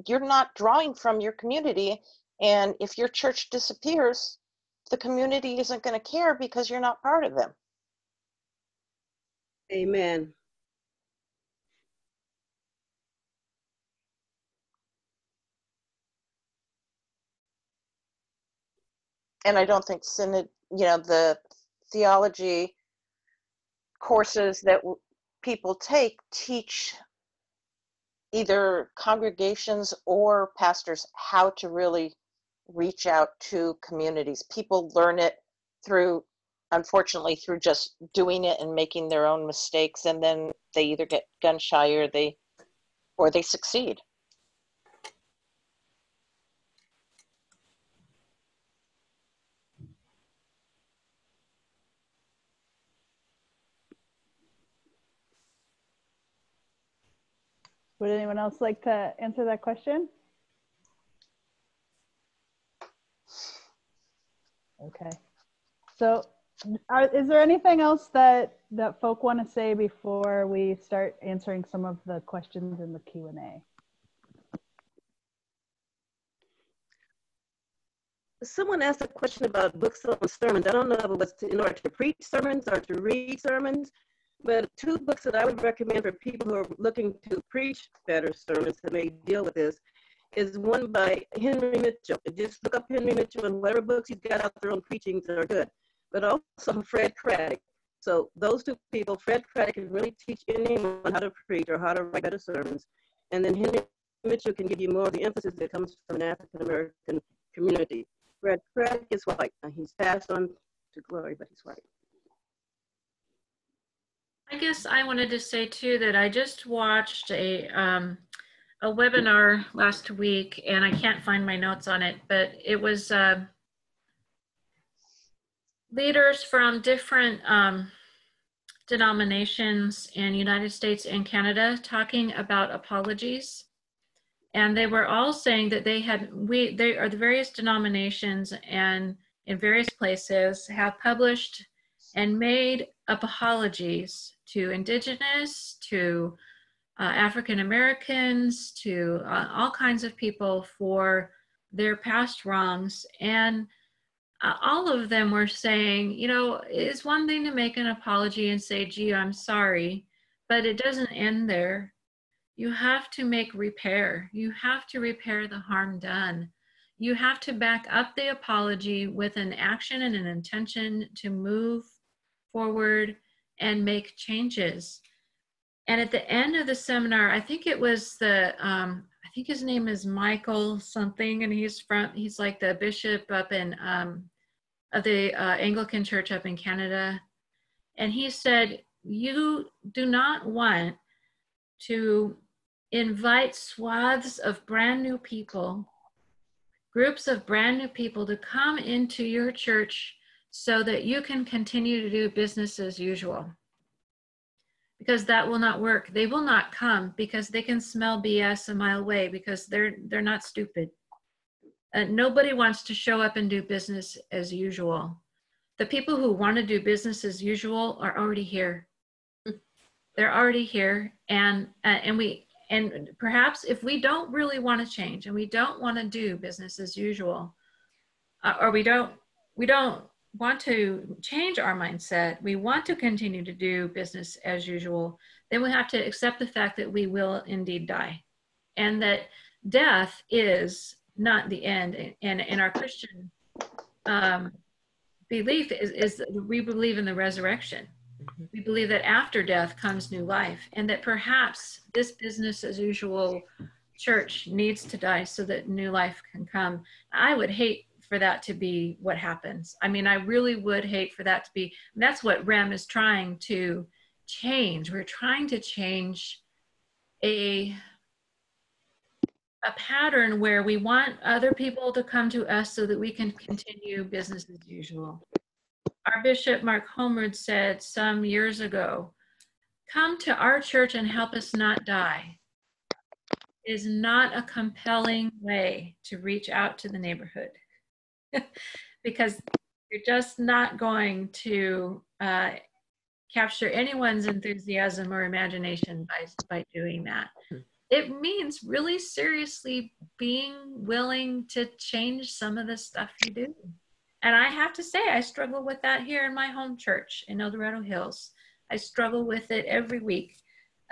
Speaker 5: you're not drawing from your community. And if your church disappears, the community isn't going to care because you're not part of them.
Speaker 6: Amen.
Speaker 5: And I don't think synod, you know, the theology courses that people take teach either congregations or pastors how to really reach out to communities. People learn it through, unfortunately, through just doing it and making their own mistakes, and then they either get gun shy or they succeed.
Speaker 1: Would anyone else like to answer that question? Okay. So is there anything else that folk want to say before we start answering some of the questions in the Q&A?
Speaker 6: Someone asked a question about books on sermons. I don't know if it was in order to preach sermons or to read sermons, but two books that I would recommend for people who are looking to preach better sermons that may deal with this is one by Henry Mitchell. Just look up Henry Mitchell, and whatever books he's got out there on preaching are good. But also Fred Craddock. So those two people, Fred Craddock can really teach anyone how to preach or how to write better sermons. And then Henry Mitchell can give you more of the emphasis that comes from an African-American community. Fred Craddock is white. He's passed on to glory, but he's white.
Speaker 2: I guess I wanted to say too that I just watched a webinar last week, and I can't find my notes on it, but it was leaders from different denominations in United States and Canada talking about apologies. And they were all saying that they are the various denominations and in various places have published and made apologies to Indigenous, to African Americans, to all kinds of people for their past wrongs. And all of them were saying, you know, it's one thing to make an apology and say, gee, I'm sorry, but it doesn't end there. You have to make repair. You have to repair the harm done. You have to back up the apology with an action and an intention to move forward and make changes. And at the end of the seminar, I think it was I think his name is Michael something, and he's like the bishop up in, of the Anglican Church up in Canada. And he said, you do not want to invite swaths of brand new people, groups of brand new people to come into your church so that you can continue to do business as usual. Because that will not work. They will not come because they can smell BS a mile away, because they're not stupid. Nobody wants to show up and do business as usual. The people who want to do business as usual are already here. They're already here, and perhaps if we don't really want to change and we don't want to do business as usual, or we don't want to change our mindset, we want to continue to do business as usual, then we have to accept the fact that we will indeed die, and that death is not the end. And in our Christian belief is we believe in the resurrection. We believe that after death comes new life, and that perhaps this business as usual church needs to die so that new life can come. I would hate for that to be what happens. I mean, I really would hate for that to be. That's what REM is trying to change. We're trying to change a pattern where we want other people to come to us so that we can continue business as usual. Our Bishop Mark Homeward said some years ago, "Come to our church and help us not die," is not a compelling way to reach out to the neighborhood. Because you're just not going to capture anyone's enthusiasm or imagination by doing that. It means really seriously being willing to change some of the stuff you do. And I have to say, I struggle with that here in my home church in El Dorado Hills. I struggle with it every week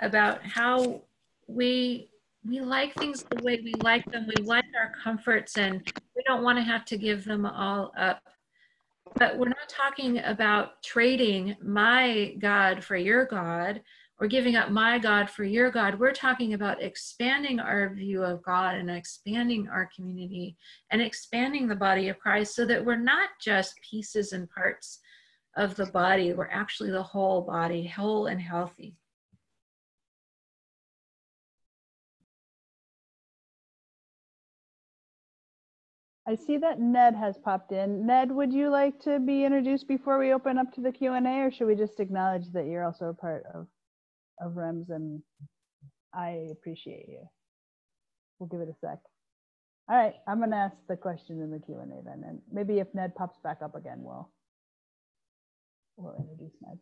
Speaker 2: about how we like things the way we like them. We like our comforts, and we don't want to have to give them all up. But we're not talking about trading my God for your God, or giving up my God for your God. We're talking about expanding our view of God and expanding our community and expanding the body of Christ, so that we're not just pieces and parts of the body. We're actually the whole body, whole and healthy.
Speaker 1: I see that Ned has popped in. Ned, would you like to be introduced before we open up to the Q&A, or should we just acknowledge that you're also a part of REMS, and I appreciate you? We'll give it a sec. All right, I'm going to ask the question in the Q&A then, and maybe if Ned pops back up again, we'll introduce Ned.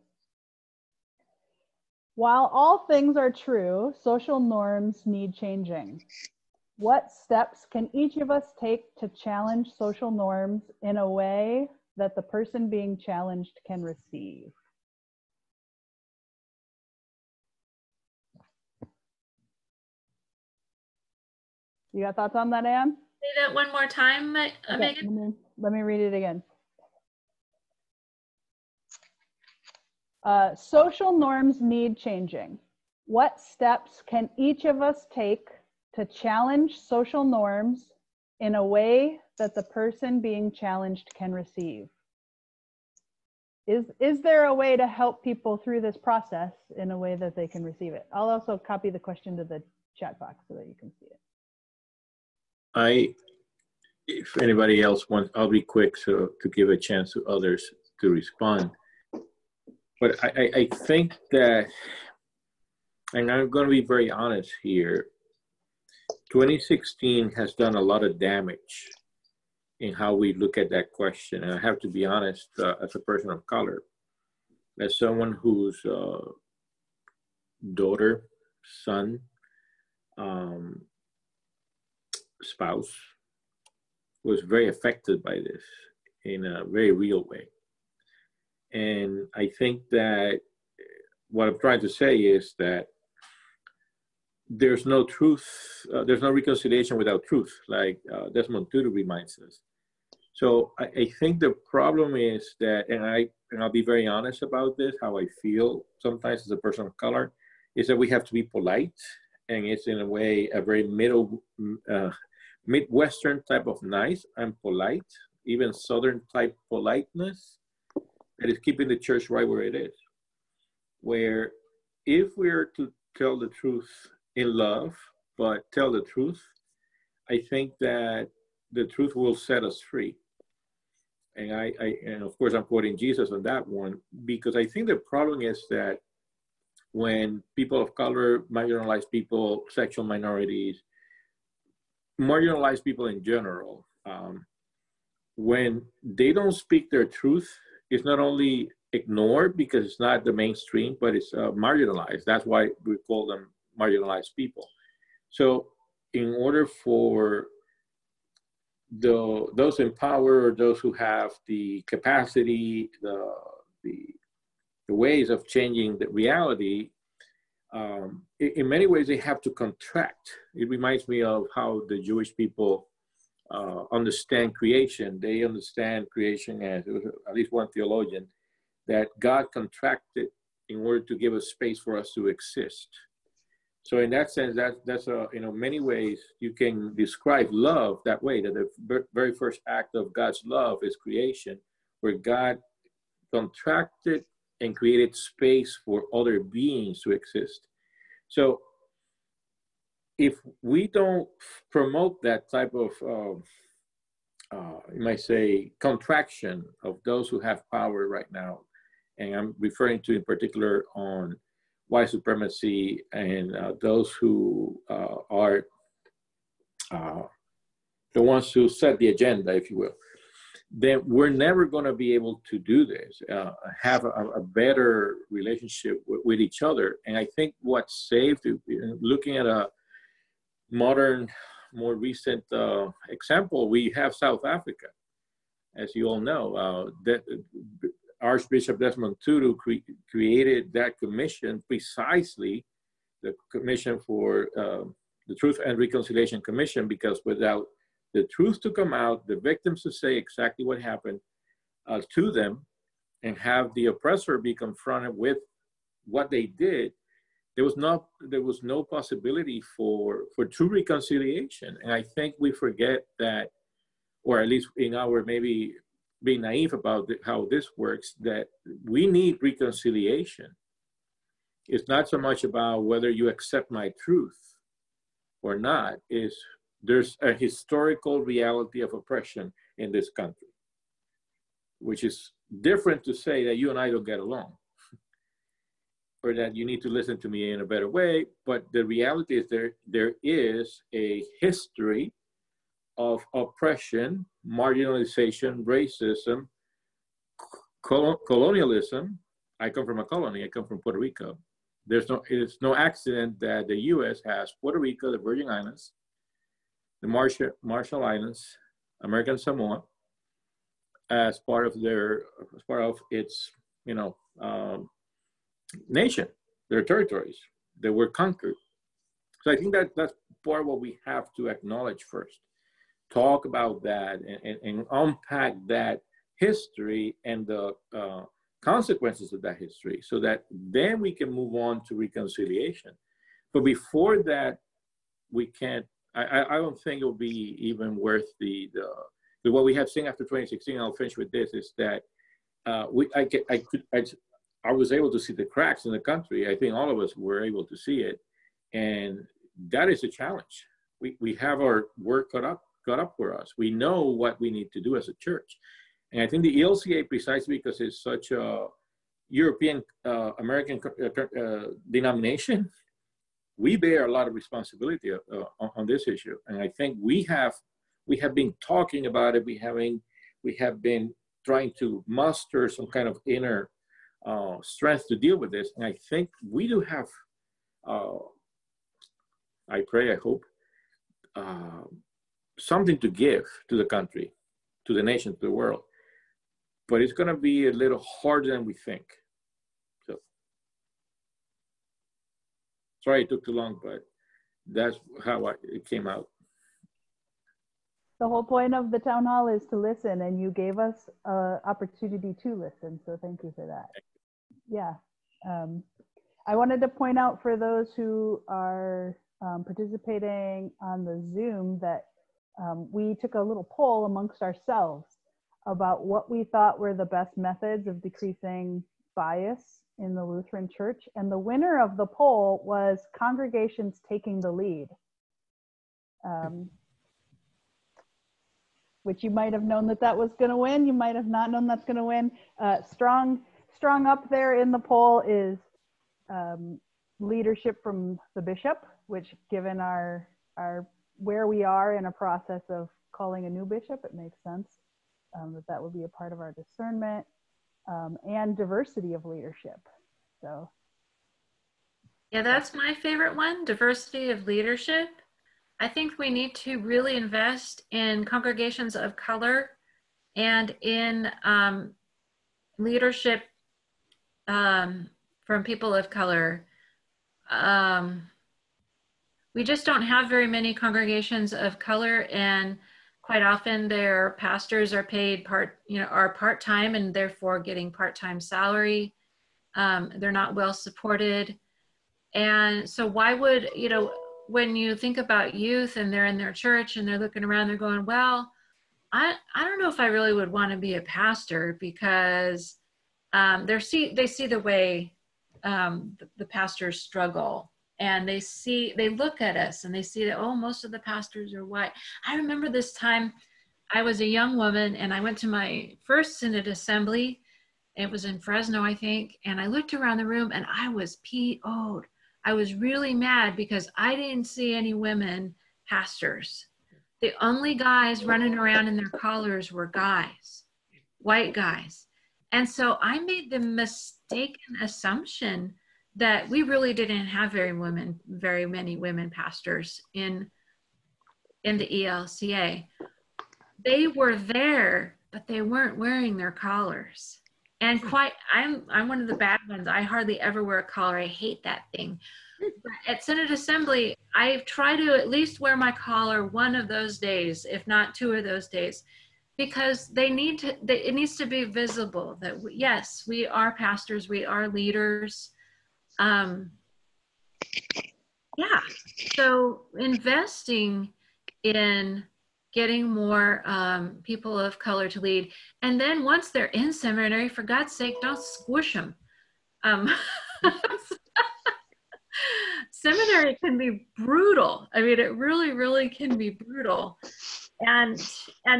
Speaker 1: While all things are true, social norms need changing. What steps can each of us take to challenge social norms in a way that the person being challenged can receive? You got thoughts on that, Anne?
Speaker 2: Say that one more time,
Speaker 1: Okay,
Speaker 2: Megan.
Speaker 1: let me read it again. Social norms need changing. What steps can each of us take to challenge social norms in a way that the person being challenged can receive? Is there a way to help people through this process in a way that they can receive it? I'll also copy the question to the chat box so that you can see it.
Speaker 3: If anybody else wants, I'll be quick so to give a chance to others to respond. But I think that, and I'm going to be very honest here, 2016 has done a lot of damage in how we look at that question. And I have to be honest, as a person of color, as someone whose daughter, son, spouse was very affected by this in a very real way. And I think that what I'm trying to say is that there's no truth, there's no reconciliation without truth, like Desmond Tutu reminds us. So I think the problem is that, and I'll be very honest about this, how I feel sometimes as a person of color, is that we have to be polite, and it's in a way a very Midwestern type of nice and polite, even Southern type politeness that is keeping the church right where it is. Where if we are to tell the truth in love, but tell the truth, I think that the truth will set us free. and of course I'm quoting Jesus on that one, because I think the problem is that when people of color, marginalized people, sexual minorities, marginalized people in general, when they don't speak their truth, it's not only ignored because it's not the mainstream, but it's marginalized. That's why we call them marginalized people. So in order for those in power, or those who have the capacity, the ways of changing the reality, in many ways they have to contract. It reminds me of how the Jewish people understand creation. They understand creation as, at least one theologian, that God contracted in order to give us space for us to exist. So in that sense, that's many ways you can describe love that way, that the very first act of God's love is creation, where God contracted and created space for other beings to exist. So if we don't promote that type of, you might say, contraction of those who have power right now, and I'm referring to in particular on white supremacy and those who are the ones who set the agenda, if you will, then we're never going to be able to do this, have a better relationship with each other. And I think what saved, looking at a modern, more recent example, we have South Africa, as you all know. That Archbishop Desmond Tutu created that commission, precisely the Commission for the Truth and Reconciliation Commission, because without the truth to come out, the victims to say exactly what happened to them, and have the oppressor be confronted with what they did, there was no possibility for true reconciliation. And I think we forget that, or at least in our maybe being naive about how this works, that we need reconciliation. It's not so much about whether you accept my truth or not. There's a historical reality of oppression in this country, which is different to say that you and I don't get along, or that you need to listen to me in a better way. But the reality is there is a history of oppression, marginalization, racism, colonialism. I come from a colony. I come from Puerto Rico. It's no accident that the U.S. has Puerto Rico, the Virgin Islands, the Marshall Islands, American Samoa, as part of its nation, their territories that were conquered. So I think that's part of what we have to acknowledge first. Talk about that and unpack that history and the consequences of that history, so that then we can move on to reconciliation. But before that, we can't. I don't think it'll be even worth what we have seen after 2016. I'll finish with this: is that I was able to see the cracks in the country. I think all of us were able to see it, and that is a challenge. We have our work cut up for us. We know what we need to do as a church. And I think the ELCA, precisely because it's such a European American denomination, we bear a lot of responsibility on this issue. And I think we have been talking about it. We have been trying to muster some kind of inner strength to deal with this. And I think we do have, I pray, I hope, something to give to the country, to the nation, to the world. But it's going to be a little harder than we think. So, sorry it took too long, but that's how it came out.
Speaker 1: The whole point of the town hall is to listen, and you gave us an opportunity to listen. So thank you for that. Yeah. I wanted to point out for those who are participating on the Zoom that we took a little poll amongst ourselves about what we thought were the best methods of decreasing bias in the Lutheran Church. And the winner of the poll was congregations taking the lead. which you might have known that was going to win. You might have not known that's going to win. Strong up there in the poll is leadership from the bishop, which given our where we are in a process of calling a new bishop, it makes sense that would be a part of our discernment, and diversity of leadership. So
Speaker 2: yeah, that's my favorite one, diversity of leadership. I think we need to really invest in congregations of color and in leadership from people of color. We just don't have very many congregations of color, and quite often their pastors are paid part-time and therefore getting part-time salary. They're not well supported. And so why would, when you think about youth and they're in their church and they're looking around, they're going, well, I don't know if I really would want to be a pastor, because they see the way the pastors struggle, and they look at us and they see that, oh, most of the pastors are white. I remember this time I was a young woman and I went to my first Synod assembly. It was in Fresno, I think. And I looked around the room and I was PO'd. I was really mad because I didn't see any women pastors. The only guys running around in their collars were guys, white guys. And so I made the mistaken assumption that we really didn't have very many women pastors in the ELCA. They were there, but they weren't wearing their collars. And I'm one of the bad ones. I hardly ever wear a collar. I hate that thing. But at Synod Assembly, I try to at least wear my collar one of those days, if not two of those days, because it needs to be visible that yes, we are pastors, we are leaders. Yeah, so investing in getting more people of color to lead. And then once they're in seminary, for God's sake, don't squish them. Seminary can be brutal. I mean, it really, really can be brutal. And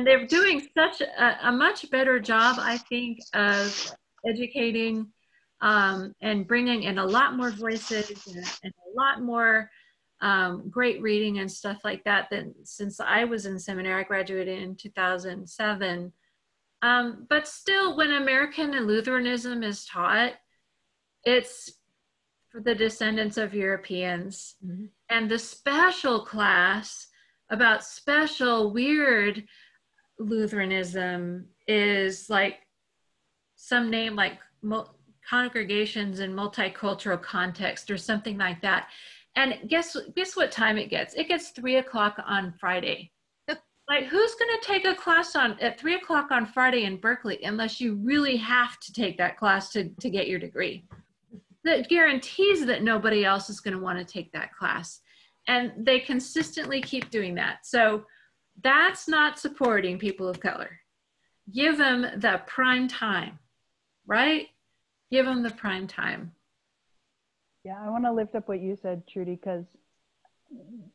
Speaker 2: they're doing such a much better job, I think, of educating and bringing in a lot more voices and a lot more great reading and stuff like that than since I was in seminary. I graduated in 2007. But still, when American and Lutheranism is taught, it's for the descendants of Europeans. Mm-hmm. And the special class about special weird Lutheranism is like some name like congregations in multicultural context or something like that. And guess what time it gets? It gets 3 o'clock on Friday. Like, who's going to take a class at 3 o'clock on Friday in Berkeley unless you really have to take that class to get your degree? That guarantees that nobody else is going to want to take that class. And they consistently keep doing that. So that's not supporting people of color. Give them the prime time, right? Give them the prime time.
Speaker 1: Yeah, I want to lift up what you said, Trudy, because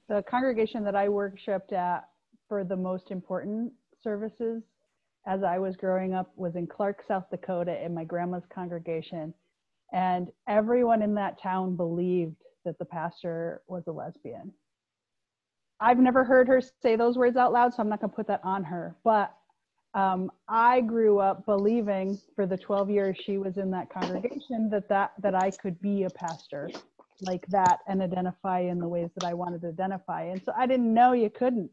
Speaker 1: the congregation that I worshiped at for the most important services as I was growing up was in Clark, South Dakota, in my grandma's congregation. And everyone in that town believed that the pastor was a lesbian. I've never heard her say those words out loud, so I'm not going to put that on her. But I grew up believing for the 12 years she was in that congregation that I could be a pastor like that and identify in the ways that I wanted to identify. And so I didn't know you couldn't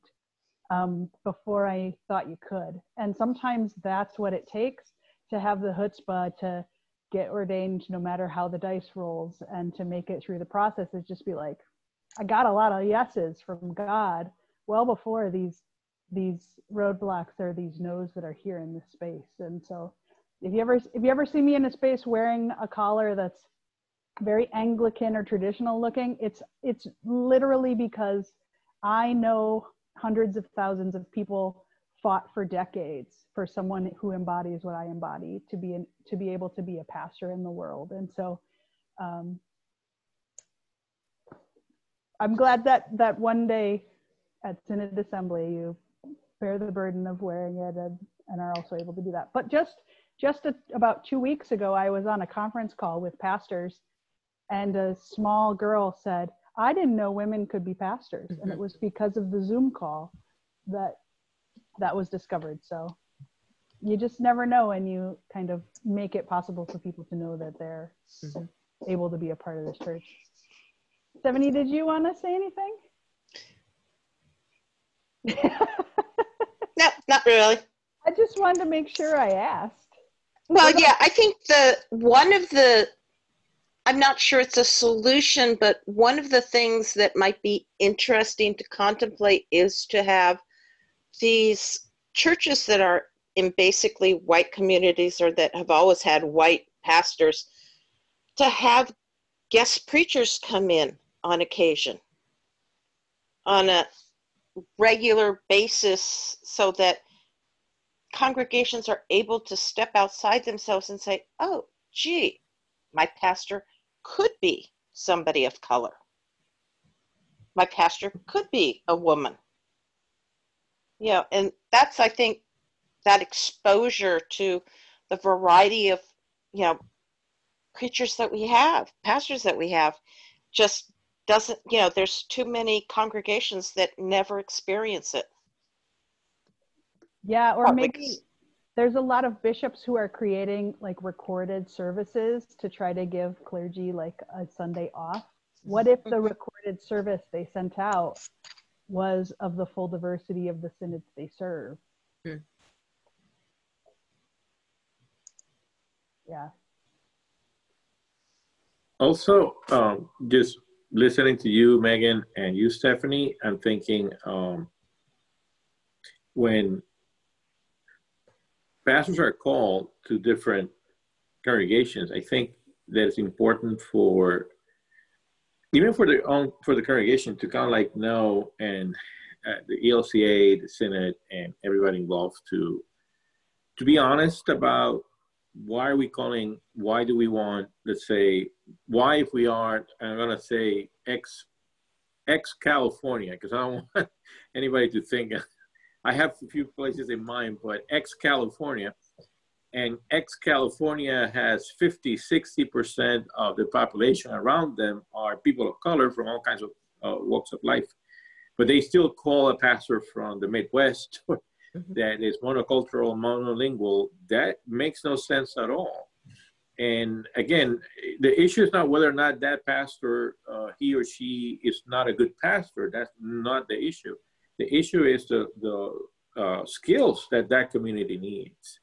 Speaker 1: before I thought you could. And sometimes that's what it takes to have the chutzpah to get ordained no matter how the dice rolls, and to make it through the process is just be like, I got a lot of yeses from God well before these roadblocks or these no's that are here in this space. And so if you ever see me in a space wearing a collar that's very Anglican or traditional looking, it's literally because I know hundreds of thousands of people fought for decades for someone who embodies what I embody to be able to be a pastor in the world. And so I'm glad that one day at Synod Assembly you bear the burden of wearing it and are also able to do that. But just about 2 weeks ago, I was on a conference call with pastors, and a small girl said, I didn't know women could be pastors. And it was because of the Zoom call that was discovered. So you just never know, and you kind of make it possible for people to know that they're able to be a part of this church. Stephanie, did you want to say anything?
Speaker 5: No, not really.
Speaker 1: I just wanted to make sure I asked.
Speaker 5: Well, yeah, I think I'm not sure it's a solution, but one of the things that might be interesting to contemplate is to have these churches that are in basically white communities, or that have always had white pastors, to have guest preachers come in on occasion, on a regular basis, so that congregations are able to step outside themselves and say, oh, gee, my pastor could be somebody of color. My pastor could be a woman. You know, and that's, I think, that exposure to the variety of, you know, preachers that we have, pastors that we have, just doesn't, you know, there's too many congregations that never experience it.
Speaker 1: Yeah, or maybe there's a lot of bishops who are creating like recorded services to try to give clergy like a Sunday off. What if the recorded service they sent out was of the full diversity of the synods they serve? Yeah.
Speaker 3: Also, just listening to you, Megan, and you, Stephanie, I'm thinking when pastors are called to different congregations, I think that it's important for, even for the congregation to kind of like know, and the ELCA, the Synod, and everybody involved to be honest about why are we calling, why do we want, let's say, why if we are, I'm going to say ex-California, because I don't want anybody to think, I have a few places in mind, but ex-California, and ex-California has 50-60% of the population around them are people of color from all kinds of walks of life, but they still call a pastor from the Midwest that is monocultural, monolingual. That makes no sense at all. And again, the issue is not whether or not that pastor, he or she is not a good pastor. That's not the issue. The issue is the skills that community needs.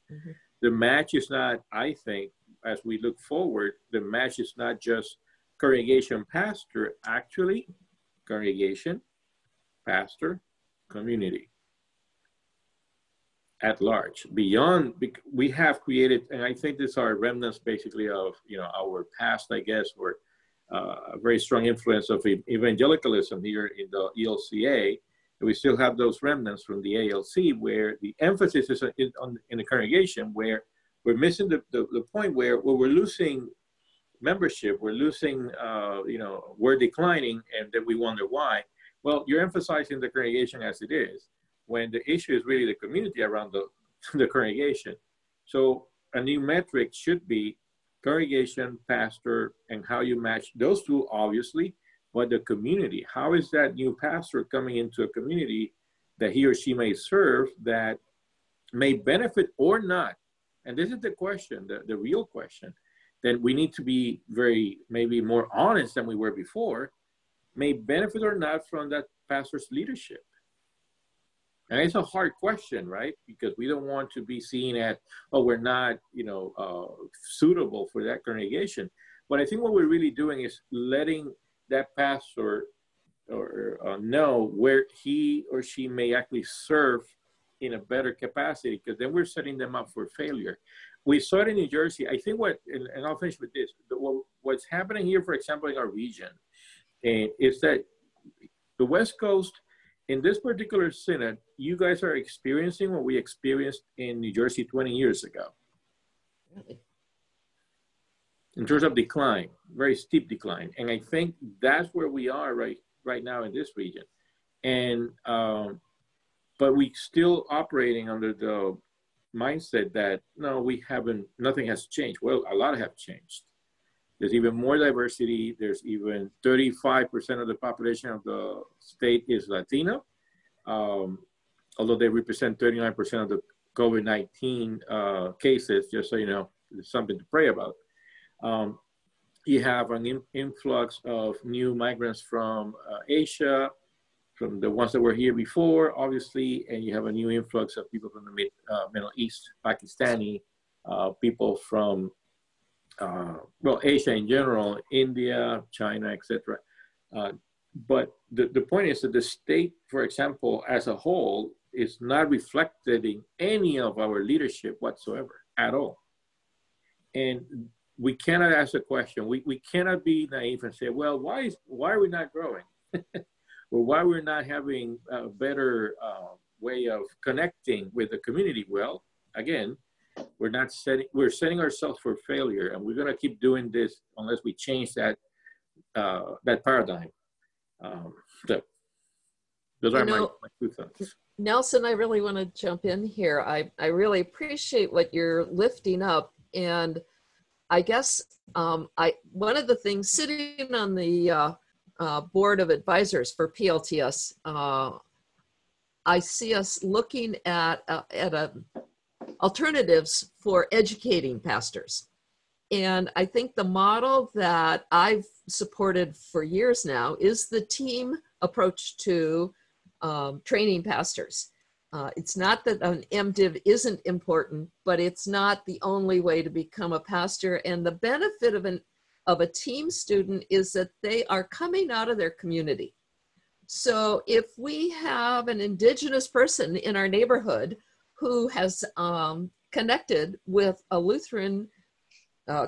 Speaker 3: The match is not, I think, as we look forward, the match is not just congregation pastor, actually congregation, pastor, community at large. Beyond, we have created, and I think these are remnants basically of, you know, our past, I guess, or a very strong influence of evangelicalism here in the ELCA. We still have those remnants from the ALC, where the emphasis is in the congregation, where we're missing the point where we're losing membership, we're losing, you know, we're declining, and then we wonder why. Well, you're emphasizing the congregation as it is, when the issue is really the community around the congregation. So a new metric should be congregation, pastor, and how you match those two, obviously, but the community. How is that new pastor coming into a community that he or she may serve that may benefit or not? And this is the question, the real question, that we need to be very, maybe more honest than we were before, may benefit or not from that pastor's leadership. And it's a hard question, right? Because we don't want to be seen as, oh, we're not, you know, suitable for that congregation. But I think what we're really doing is letting that pastor or know where he or she may actually serve in a better capacity, because then we're setting them up for failure. We saw it in New Jersey. I think and I'll finish with this, what's happening here, for example, in our region, is that the West Coast, in this particular synod, you guys are experiencing what we experienced in New Jersey 20 years ago.
Speaker 4: Really?
Speaker 3: In terms of decline, very steep decline. And I think that's where we are right now in this region. And but we still operating under the mindset that no, nothing has changed. Well, a lot have changed. There's even more diversity. There's even 35% of the population of the state is Latino, although they represent 39% of the COVID-19 cases, just so you know, it's something to pray about. You have an influx of new migrants from Asia, from the ones that were here before, obviously, and you have a new influx of people from the Middle East, Pakistani, people from, well, Asia in general, India, China, etc. But the point is that the state, for example, as a whole, is not reflected in any of our leadership whatsoever at all. And we cannot ask a question. We cannot be naive and say, well, why are we not growing? Or why we're not having a better way of connecting with the community? Well, again, we're setting ourselves for failure, and we're gonna keep doing this unless we change that paradigm. So those are my 2 thoughts.
Speaker 4: Nelson, I really want to jump in here. I really appreciate what you're lifting up. And I guess one of the things, sitting on the board of advisors for PLTS, I see us looking at alternatives for educating pastors. And I think the model that I've supported for years now is the team approach to training pastors. It's not that an MDiv isn't important, but it's not the only way to become a pastor. And the benefit of a team student is that they are coming out of their community. So if we have an Indigenous person in our neighborhood who has connected with a Lutheran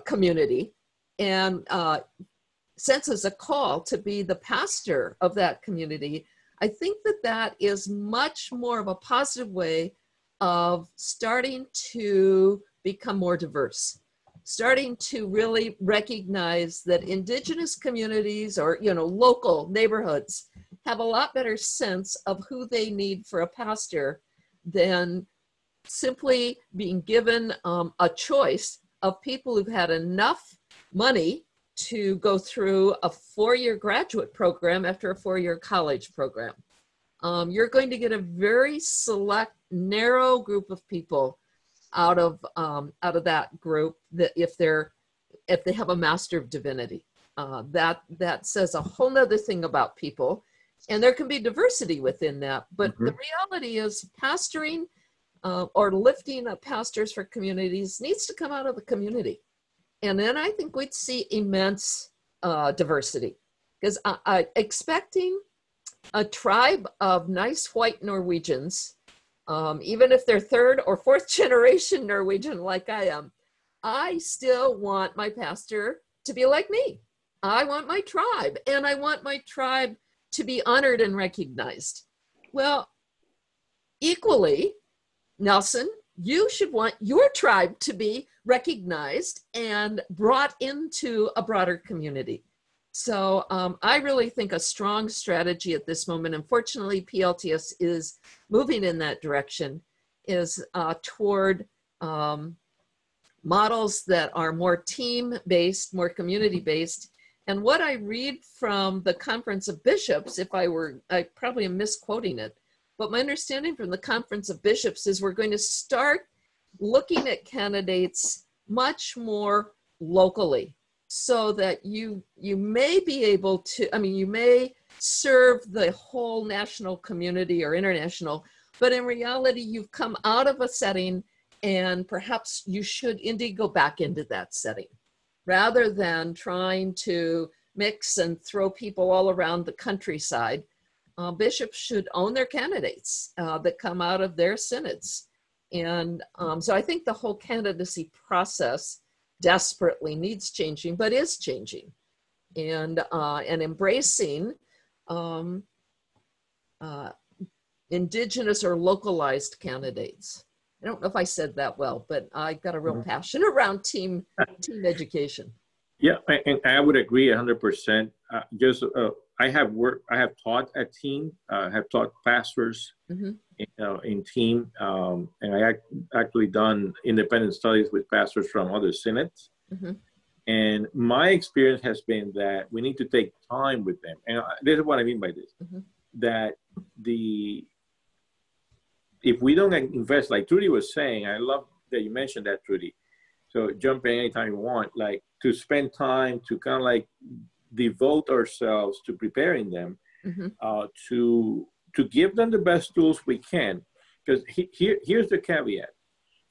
Speaker 4: community and senses a call to be the pastor of that community, I think that is much more of a positive way of starting to become more diverse, starting to really recognize that Indigenous communities or, local neighborhoods have a lot better sense of who they need for a pastor than simply being given a choice of people who've had enough money to go through a 4-year graduate program after a 4-year college program. You're going to get a very select, narrow group of people out of that group that if they have a Master of Divinity. That says a whole nother thing about people. And there can be diversity within that. But the reality is pastoring or lifting up pastors for communities needs to come out of the community. And then I think we'd see immense diversity, because expecting a tribe of nice white Norwegians, even if they're 3rd or 4th generation Norwegian like I am, I still want my pastor to be like me. I want my tribe, and I want my tribe to be honored and recognized. Well, equally, Nelson, you should want your tribe to be recognized and brought into a broader community. So I really think a strong strategy at this moment, unfortunately, PLTS is moving in that direction, is toward models that are more team-based, more community-based. And what I read from the Conference of Bishops, I probably am misquoting it, but my understanding from the Conference of Bishops is we're going to start looking at candidates much more locally, so that you may be able to, you may serve the whole national community or international, but in reality, you've come out of a setting and perhaps you should indeed go back into that setting rather than trying to mix and throw people all around the countryside. Bishops should own their candidates that come out of their synods. And so I think the whole candidacy process desperately needs changing, but is changing, and embracing Indigenous or localized candidates. I don't know if I said that well, but I got a real passion around team education.
Speaker 3: Yeah, and I would agree 100%. I have taught a team, have taught pastors, in team, and I actually done independent studies with pastors from other synods.
Speaker 4: Mm-hmm.
Speaker 3: And my experience has been that we need to take time with them. And this is what I mean by this,
Speaker 4: Mm-hmm.
Speaker 3: that if we don't invest, like Trudy was saying, I love that you mentioned that, Trudy. So jump in anytime you want, like to spend time to kind of like devote ourselves to preparing them,
Speaker 4: Mm-hmm.
Speaker 3: To give them the best tools we can. Because here's the caveat.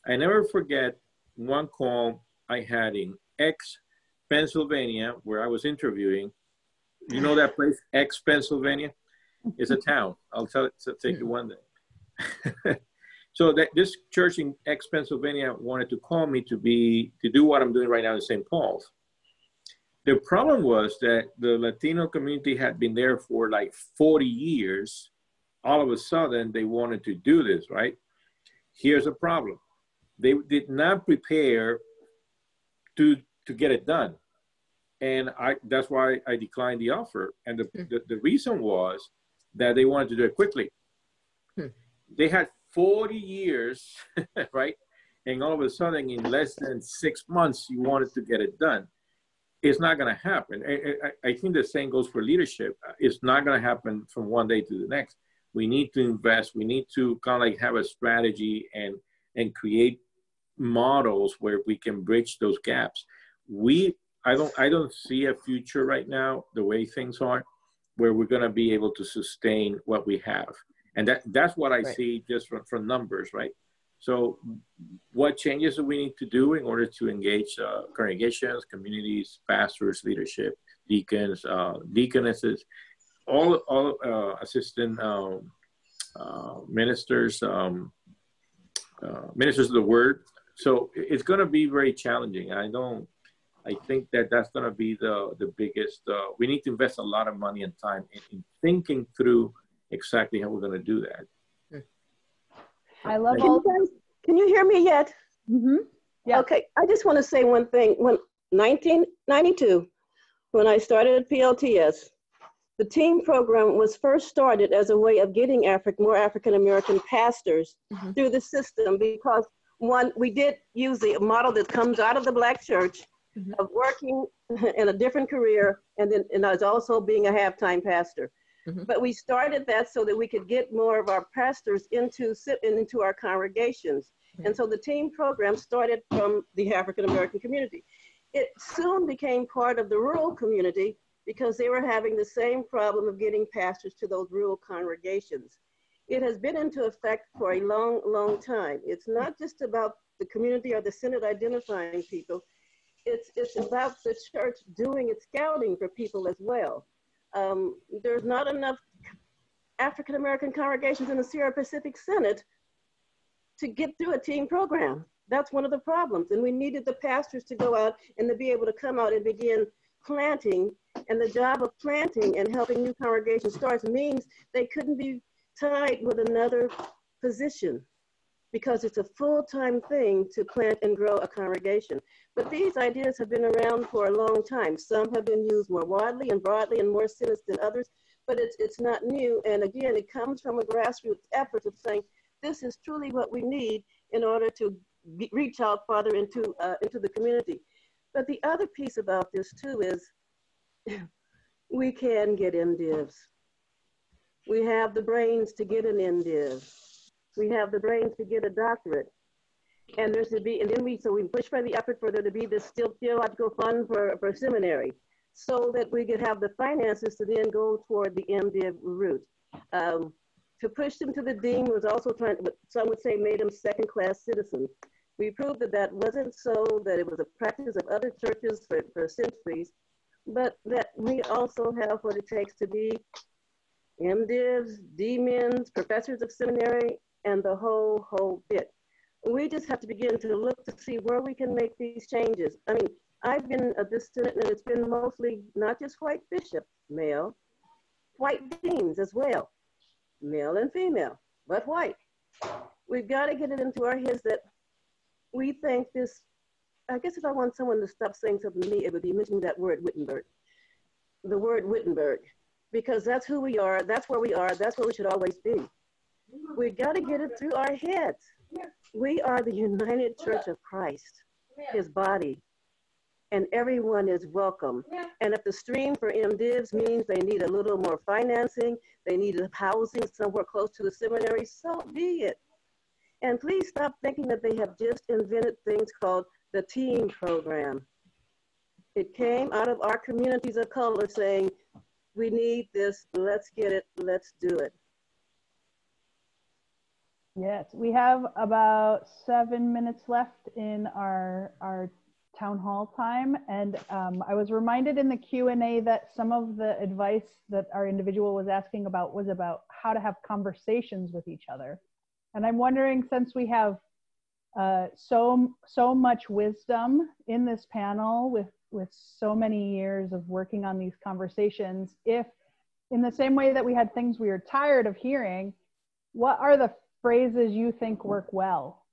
Speaker 3: I never forget one call I had in Pennsylvania, where I was interviewing. You know that place, Pennsylvania? It's a town. I'll take you one day. So this church in Pennsylvania wanted to call me to do what I'm doing right now in St. Paul's. The problem was that the Latino community had been there for like 40 years. All of a sudden, they wanted to do this, right? Here's a problem. They did not prepare to get it done. And that's why I declined the offer. And the reason was that they wanted to do it quickly. They had 40 years, right? And all of a sudden, in less than 6 months, you wanted to get it done. It's not going to happen. I think the same goes for leadership. It's not going to happen from one day to the next. We need to invest. We need to kind of like have a strategy and create models where we can bridge those gaps. I don't see a future right now, the way things are, where we're going to be able to sustain what we have. And that's what I see just from numbers, right? So what changes do we need to do in order to engage congregations, communities, pastors, leadership, deacons, deaconesses, all assistant ministers, ministers of the word. So it's going to be very challenging. I think that's going to be the biggest. We need to invest a lot of money and time in thinking through exactly how we're going to do that.
Speaker 1: I love
Speaker 6: Can you hear me yet?
Speaker 1: Mm-hmm. Yeah.
Speaker 6: Okay, I just want to say one thing. When 1992, when I started at PLTS, the team program was first started as a way of getting more African-American pastors through the system, because we did use a model that comes out of the Black church of working in a different career, and as also being a half-time pastor. But we started that so that we could get more of our pastors into our congregations. And so the team program started from the African-American community. It soon became part of the rural community because they were having the same problem of getting pastors to those rural congregations. It has been into effect for a long, long time. It's not just about the community or the synod identifying people. It's about the church doing its scouting for people as well. There's not enough African-American congregations in the Sierra Pacific Synod to get through a team program. That's one of the problems. And we needed the pastors to go out and to be able to come out and begin planting. And the job of planting and helping new congregations start means they couldn't be tied with another position, because it's a full-time thing to plant and grow a congregation. But these ideas have been around for a long time. Some have been used more widely and broadly in more synods than others, but it's not new. And again, it comes from a grassroots effort of saying, this is truly what we need in order to reach out farther into the community. But the other piece about this too is we can get MDivs. We have the brains to get an MDiv. We have the brains to get a doctorate. And there's to be, and then we push for the effort for there to be this theological fund for seminary, so that we could have the finances to then go toward the MDiv route. To push them to the dean was also trying, but some would say made them second-class citizens. We proved that that wasn't so, that it was a practice of other churches for centuries, but that we also have what it takes to be MDivs, DMins, professors of seminary, and the whole bit. We just have to begin to look to see where we can make these changes. I mean, I've been at this synod, and it's been mostly not just white bishops, male, white deans as well, male and female, but white. We've got to get it into our heads that we think this, I guess if I want someone to stop saying something to me, it would be mentioning that word Wittenberg, the word Wittenberg, because that's who we are, that's where we are, that's where we should always be. We got to get it through our heads. We are the United Church of Christ, his body, and everyone is welcome. And if the stream for MDivs means they need a little more financing, they need housing somewhere close to the seminary, so be it. And please stop thinking that they have just invented things called the TEAM program. It came out of our communities of color saying, we need this, let's get it, let's do it.
Speaker 1: Yes, we have about 7 minutes left in our town hall time. And I was reminded in the Q&A that some of the advice that our individual was asking about was about how to have conversations with each other. And I'm wondering, since we have so much wisdom in this panel with so many years of working on these conversations, if in the same way that we had things we were tired of hearing, what are the phrases you think work well?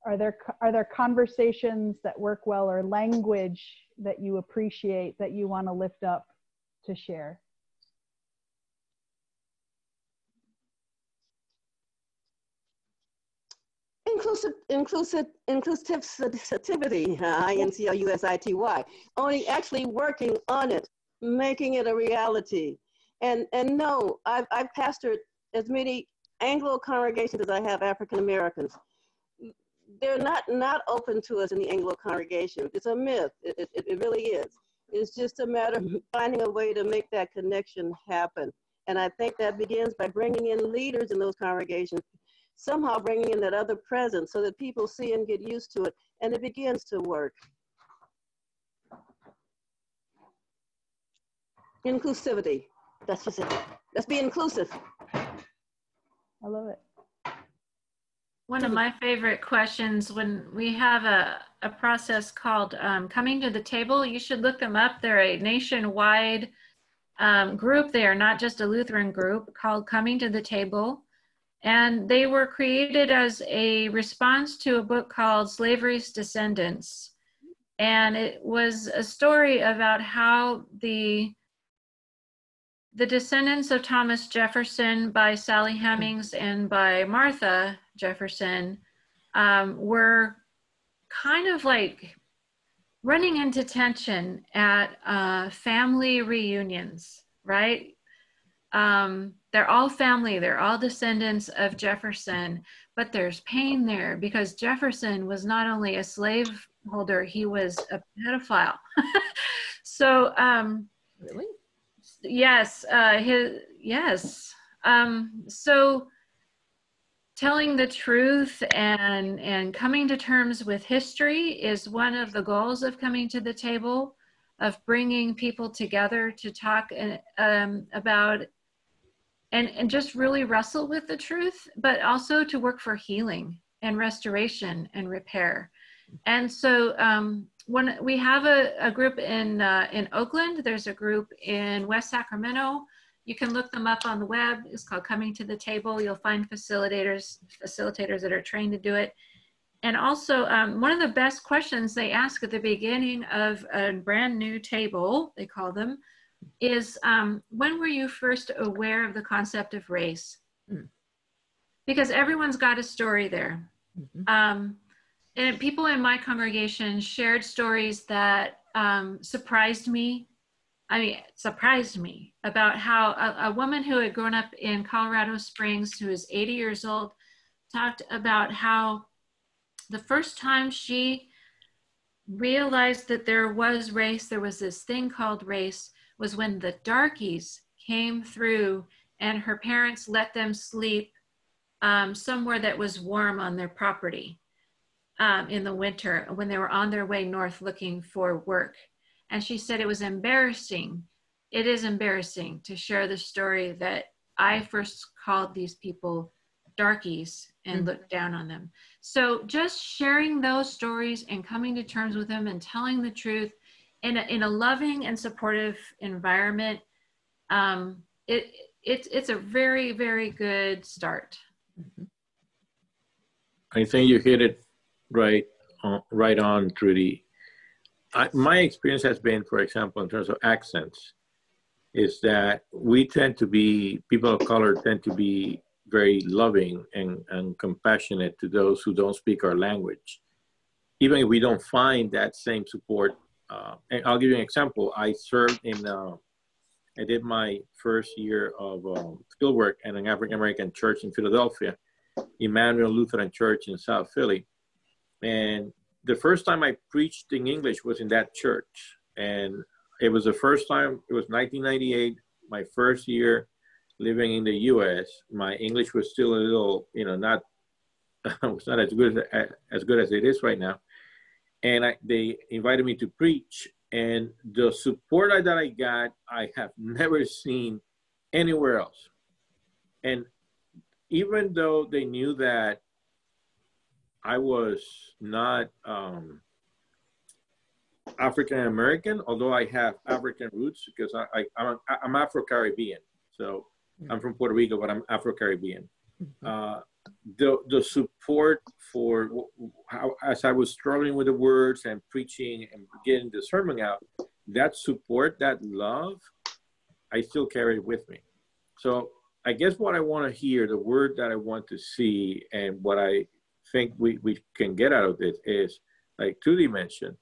Speaker 1: Are there conversations that work well, or language that you appreciate that you want to lift up to share?
Speaker 6: Inclusivity, INCLUSITY, only actually working on it, making it a reality. And no, I've pastored as many Anglo congregations as I have African Americans. They're not open to us in the Anglo congregation. It's a myth, it really is. It's just a matter of finding a way to make that connection happen. And I think that begins by bringing in leaders in those congregations, somehow bringing in that other presence so that people see and get used to it, and it begins to work. Inclusivity, that's just it. Let's be inclusive.
Speaker 1: I love it.
Speaker 2: One of my favorite questions, when we have a process called Coming to the Table, you should look them up. They're a nationwide group. They are not just a Lutheran group, called Coming to the Table. And they were created as a response to a book called Slavery's Descendants. And it was a story about how the descendants of Thomas Jefferson by Sally Hemings and by Martha Jefferson were kind of like running into tension at family reunions, right? They're all family, they're all descendants of Jefferson, but there's pain there because Jefferson was not only a slaveholder, he was a pedophile. So,
Speaker 4: Really?
Speaker 2: yes, yes. So telling the truth and coming to terms with history is one of the goals of Coming to the Table, of bringing people together to talk about and just really wrestle with the truth, but also to work for healing and restoration and repair. And so when we have a group in Oakland, there's a group in West Sacramento. You can look them up on the web. It's called Coming to the Table. You'll find facilitators that are trained to do it. And also one of the best questions they ask at the beginning of a brand new table, they call them, is when were you first aware of the concept of race? Because everyone's got a story there. And people in my congregation shared stories that surprised me. I mean, surprised me about how a woman who had grown up in Colorado Springs, who is 80 years old, talked about how the first time she realized that there was race, there was this thing called race, was when the darkies came through and her parents let them sleep somewhere that was warm on their property in the winter when they were on their way north looking for work. And she said it was embarrassing. It is embarrassing to share the story that I first called these people darkies and looked down on them. So just sharing those stories and coming to terms with them and telling the truth in a loving and supportive environment, it's a very, very good start.
Speaker 3: I think you hit it right on, Trudy. My experience has been, for example, in terms of accents, is that we tend to be, people of color tend to be very loving and compassionate to those who don't speak our language. Even if we don't find that same support. And I'll give you an example. I served in, I did my first year of fieldwork in an African-American church in Philadelphia, Emmanuel Lutheran Church in South Philly. And the first time I preached in English was in that church. And it was the first time, it was 1998, my first year living in the US. My English was still a little, not, it's not as good as it is right now. And they invited me to preach. And the support that I got, I have never seen anywhere else. And even though they knew that I was not African American, although I have African roots, because I'm Afro-Caribbean. So I'm from Puerto Rico, but I'm Afro-Caribbean. The support for how, as I was struggling with the words and preaching and getting the sermon out, that support, that love, I still carry it with me. So I guess what I want to hear, the word that I want to see, and what I think we can get out of this is, like Trudy mentioned,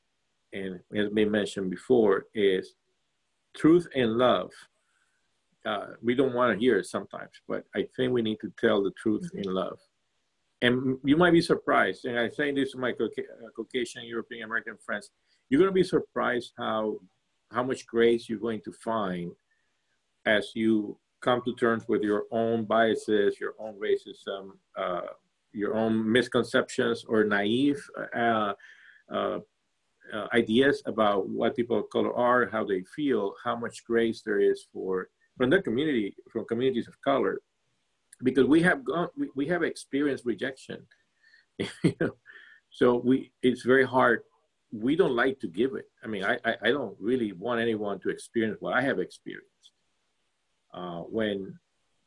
Speaker 3: and has been mentioned before, is truth and love. We don't want to hear it sometimes, but I think we need to tell the truth in love. And you might be surprised, and I say this to my Caucasian European American friends, you're going to be surprised how much grace you're going to find as you come to terms with your own biases, your own racism, your own misconceptions or naive ideas about what people of color are, how they feel, how much grace there is from the community, from communities of color, because we have experienced rejection. So it's very hard. We don't like to give it. I mean, I don't really want anyone to experience what I have experienced. When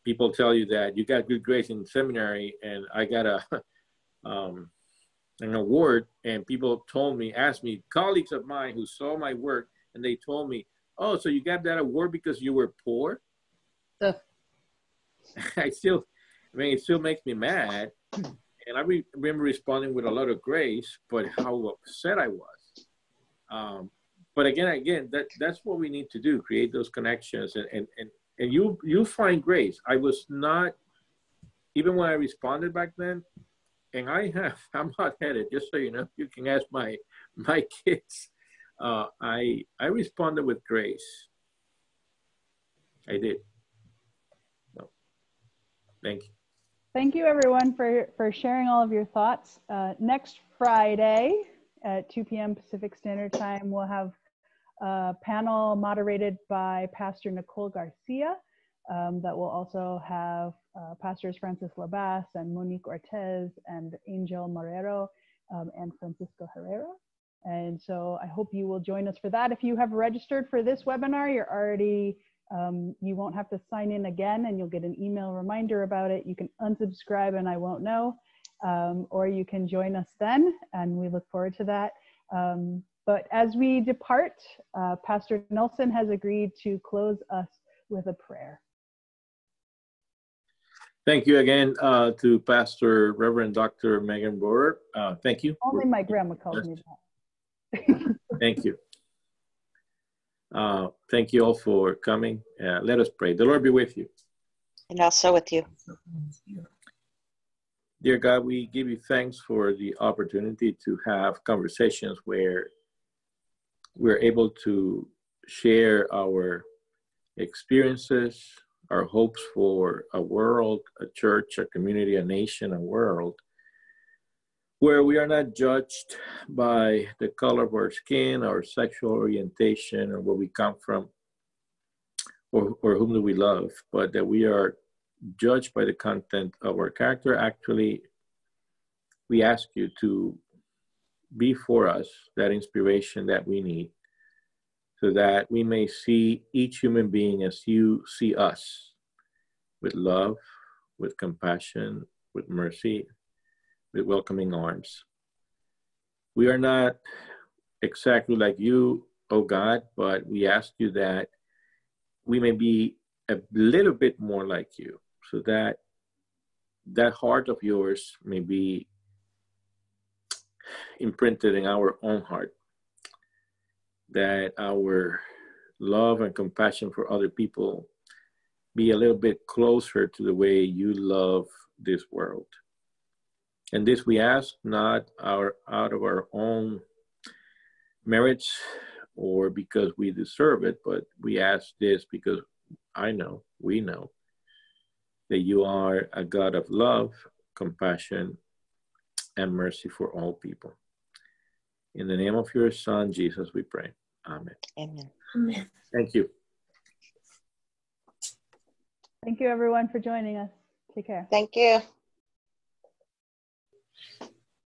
Speaker 3: people tell you that you got good grades in seminary and I got an award, and people asked me, colleagues of mine who saw my work, and they told me, oh, so you got that award because you were poor? It still makes me mad. And I remember responding with a lot of grace, but how upset I was. But again, that's what we need to do, create those connections. And you find grace. I was not, even when I responded back then, and I'm hot-headed, just so you know, you can ask my kids. I responded with grace. I did. So, thank you.
Speaker 1: Thank you, everyone, for sharing all of your thoughts. Next Friday at 2 p.m. Pacific Standard Time, we'll have a panel moderated by Pastor Nicole Garcia that will also have Pastors Francis Labas and Monique Ortez and Angel Marrero and Francisco Herrera. And so I hope you will join us for that. If you have registered for this webinar, you're already, you won't have to sign in again, and you'll get an email reminder about it. You can unsubscribe and I won't know, or you can join us then, and we look forward to that. But as we depart, Pastor Nelson has agreed to close us with a prayer.
Speaker 3: Thank you again to Pastor Reverend Dr. Megan Rohrer. Thank you.
Speaker 1: Only my grandma calls me that.
Speaker 3: Thank you. Thank you all for coming. Let us pray. The Lord be with you.
Speaker 5: And also with you.
Speaker 3: Dear God, we give you thanks for the opportunity to have conversations where we're able to share our experiences, our hopes for a world, a church, a community, a nation, a world, where we are not judged by the color of our skin, our sexual orientation, or where we come from, or whom do we love, but that we are judged by the content of our character. Actually, we ask you to be for us that inspiration that we need, so that we may see each human being as you see us, with love, with compassion, with mercy, with welcoming arms. We are not exactly like you, oh God, but we ask you that we may be a little bit more like you, so that that heart of yours may be imprinted in our own heart, that our love and compassion for other people be a little bit closer to the way you love this world. And this we ask not out of our own merits or because we deserve it, but we ask this because we know that you are a God of love, compassion, and mercy for all people. In the name of your Son, Jesus, we pray. Amen.
Speaker 5: Amen.
Speaker 7: Amen.
Speaker 3: Thank you.
Speaker 1: Thank you, everyone, for joining us. Take care.
Speaker 5: Thank you.